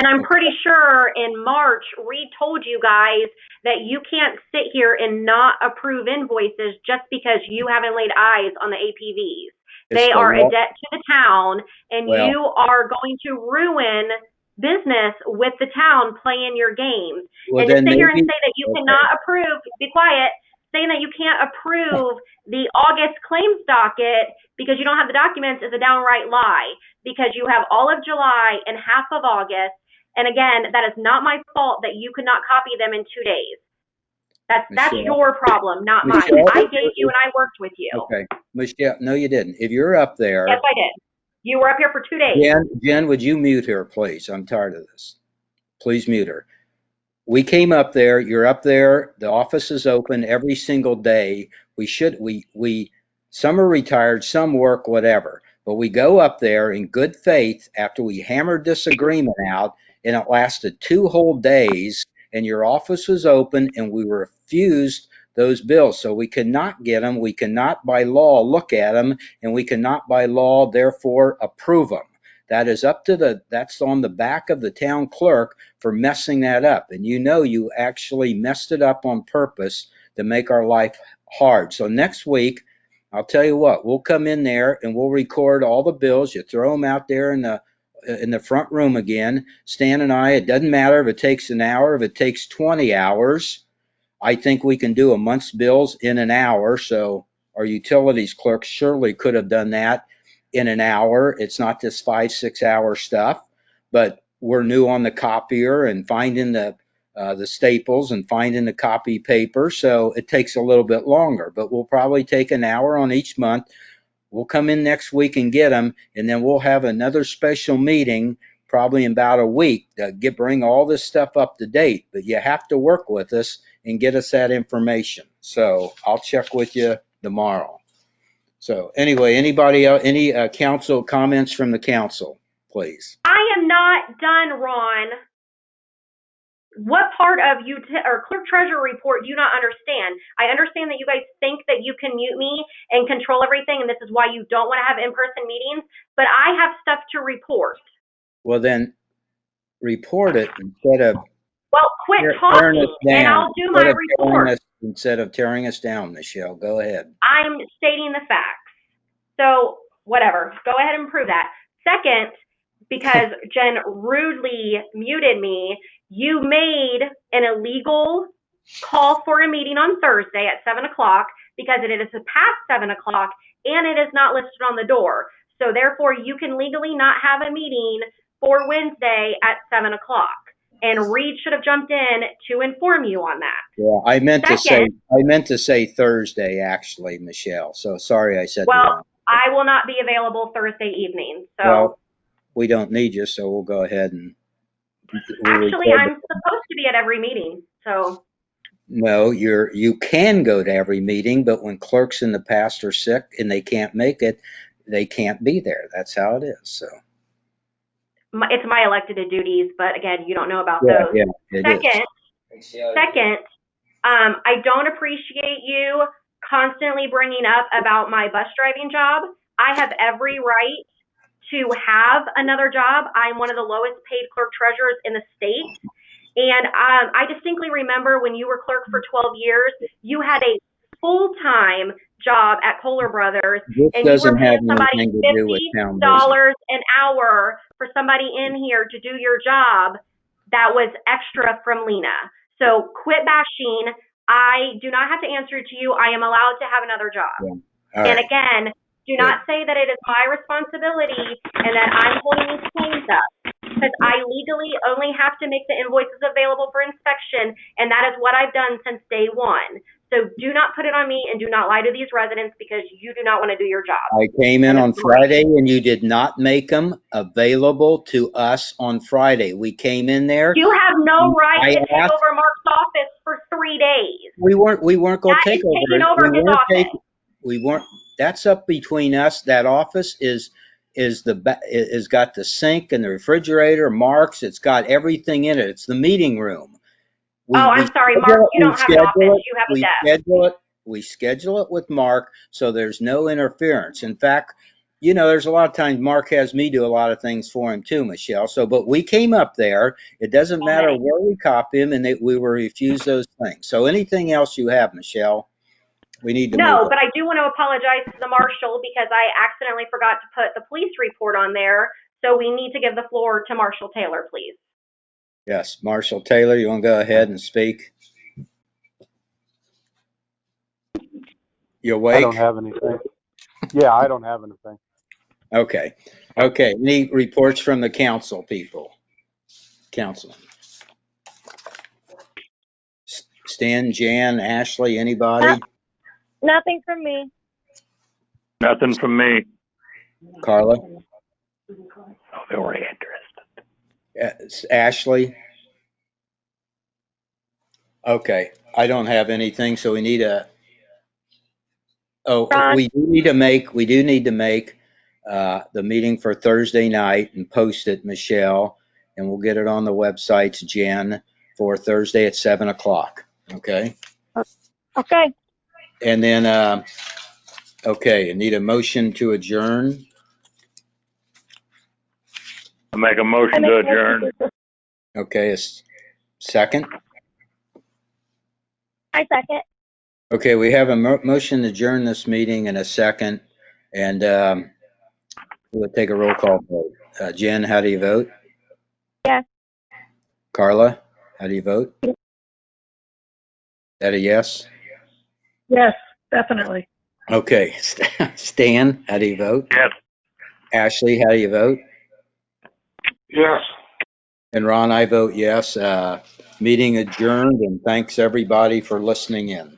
And I'm pretty sure in March, Reed told you guys that you can't sit here and not approve invoices just because you haven't laid eyes on the APVs.
It's
They
the
are a
law.
debt to the town, and
Well,
you are going to ruin business with the town playing your games.
well,
And to
then
sit here and
maybe,
say that you
okay.
cannot approve, be quiet, saying that you can't approve the August claims docket because you don't have the documents is a downright lie, because you have all of July and half of August. And again, that is not my fault that you could not copy them in 2 days. That's
Michelle,
your problem, not mine.
Michelle,
I gave you and I worked with you.
okay. Michelle, no, you didn't. If you're up there,
Yes, I did. You were up here for 2 days.
Jen, would you mute her, please? I'm tired of this. Please mute her. We came up there, you're up there, the office is open every single day. Some are retired, some work, whatever. But we go up there in good faith after we hammered this agreement out, and it lasted 2 whole days, and your office was open, and we refused those bills. So we cannot get them, we cannot by law look at them, and we cannot by law therefore approve them. That is that's on the back of the town clerk for messing that up. And you actually messed it up on purpose to make our life hard. So next week, I'll tell you what, we'll come in there and we'll record all the bills. You throw them out there in the front room again. Stan and I, it doesn't matter if it takes an hour, if it takes 20 hours. I think we can do a month's bills in an hour. So our utilities clerk surely could have done that in an hour. It's not this 5-6 hour stuff, but we're new on the copier and finding the staples and finding the copy paper. So it takes a little bit longer, but we'll probably take an hour on each month. We'll come in next week and get them, and then we'll have another special meeting probably in about a week to bring all this stuff up to date. But you have to work with us and get us that information. So I'll check with you tomorrow. So anyway, anybody else, any council comments from the council, please?
I am not done, Ron. What part of or clerk treasurer report do you not understand? I understand that you guys think that you can mute me and control everything, and this is why you don't want to have in-person meetings, but I have stuff to report.
Well, then report it instead of
Well, quit talking, and I'll do my report.
Instead of tearing us down, Michelle, go ahead.
I'm stating the facts. So whatever, go ahead and prove that. Second, because Jen rudely muted me, you made an illegal call for a meeting on Thursday at 7 o'clock because it is past 7 o'clock and it is not listed on the door. So therefore, you can legally not have a meeting for Wednesday at 7 o'clock. And Reed should have jumped in to inform you on that.
Yeah, I meant to say Thursday, actually, Michelle. So sorry I said
well,
wrong.
I will not be available Thursday evening. So
well, we don't need you, so we'll go ahead and.
Actually, I'm supposed to be at every meeting, so.
No, you can go to every meeting, but when clerks in the past are sick and they can't make it, they can't be there. That's how it is. So.
It's my elected duties, but again, you don't know about those.
Yeah,
Second, I don't appreciate you constantly bringing up about my bus driving job. I have every right to have another job. I'm one of the lowest paid clerk treasurers in the state. And I distinctly remember when you were clerk for 12 years, you had a full-time job at Kohler Brothers, and you were paying somebody $50 an hour for somebody in here to do your job that was extra from Lena. So quit bashing. I do not have to answer to you. I am allowed to have another job.
Yeah.
And again, do not say that it is my responsibility and that I'm holding these claims up, because I legally only have to make the invoices available for inspection, and that is what I've done since day one. So do not put it on me and do not lie to these residents because you do not want to do your job.
I came in on Friday and you did not make them available to us on Friday. We came in there.
You have no right to take over Mark's office for 3 days.
We weren't going to take over.
Taking over his office.
We weren't. That's up between us. That office is got the sink and the refrigerator, Mark's. It's got everything in it. It's the meeting room.
I'm sorry, Mark. You don't have an office. You have a desk.
We schedule it with Mark, so there's no interference. In fact, there's a lot of times Mark has me do a lot of things for him too, Michelle. So, but we came up there. It doesn't matter
Okay.
where we cop him, and we were refused those things. So anything else you have, Michelle, we need to move
No,
on.
but I do want to apologize to the marshal because I accidentally forgot to put the police report on there. So we need to give the floor to Marshal Taylor, please.
Yes, Marshall Taylor, you want to go ahead and speak? You awake?
I don't have anything. Yeah, I don't have anything.
Okay. Okay. Any reports from the council people? Council. Stan, Jan, Ashley, anybody?
Nothing from me.
Nothing from me.
Carla?
Oh, they were interested.
Ashley? Okay. I don't have anything, so we need
Ron?
we do need to make the meeting for Thursday night and post it, Michelle, and we'll get it on the websites, Jen, for Thursday at 7:00. Okay.
Okay.
And then, okay, I need a motion to adjourn.
I make a motion to adjourn.
Okay, a second.
I second.
Okay, we have a motion to adjourn this meeting in a second, and we'll take a roll call vote. Jen, how do you vote?
Yes.
Carla, how do you vote? Is that a yes?
Yes, definitely.
Okay, Stan, how do you vote?
Yes.
Ashley, how do you vote?
Yes.
And Ron, I vote yes. Meeting adjourned, and thanks everybody for listening in.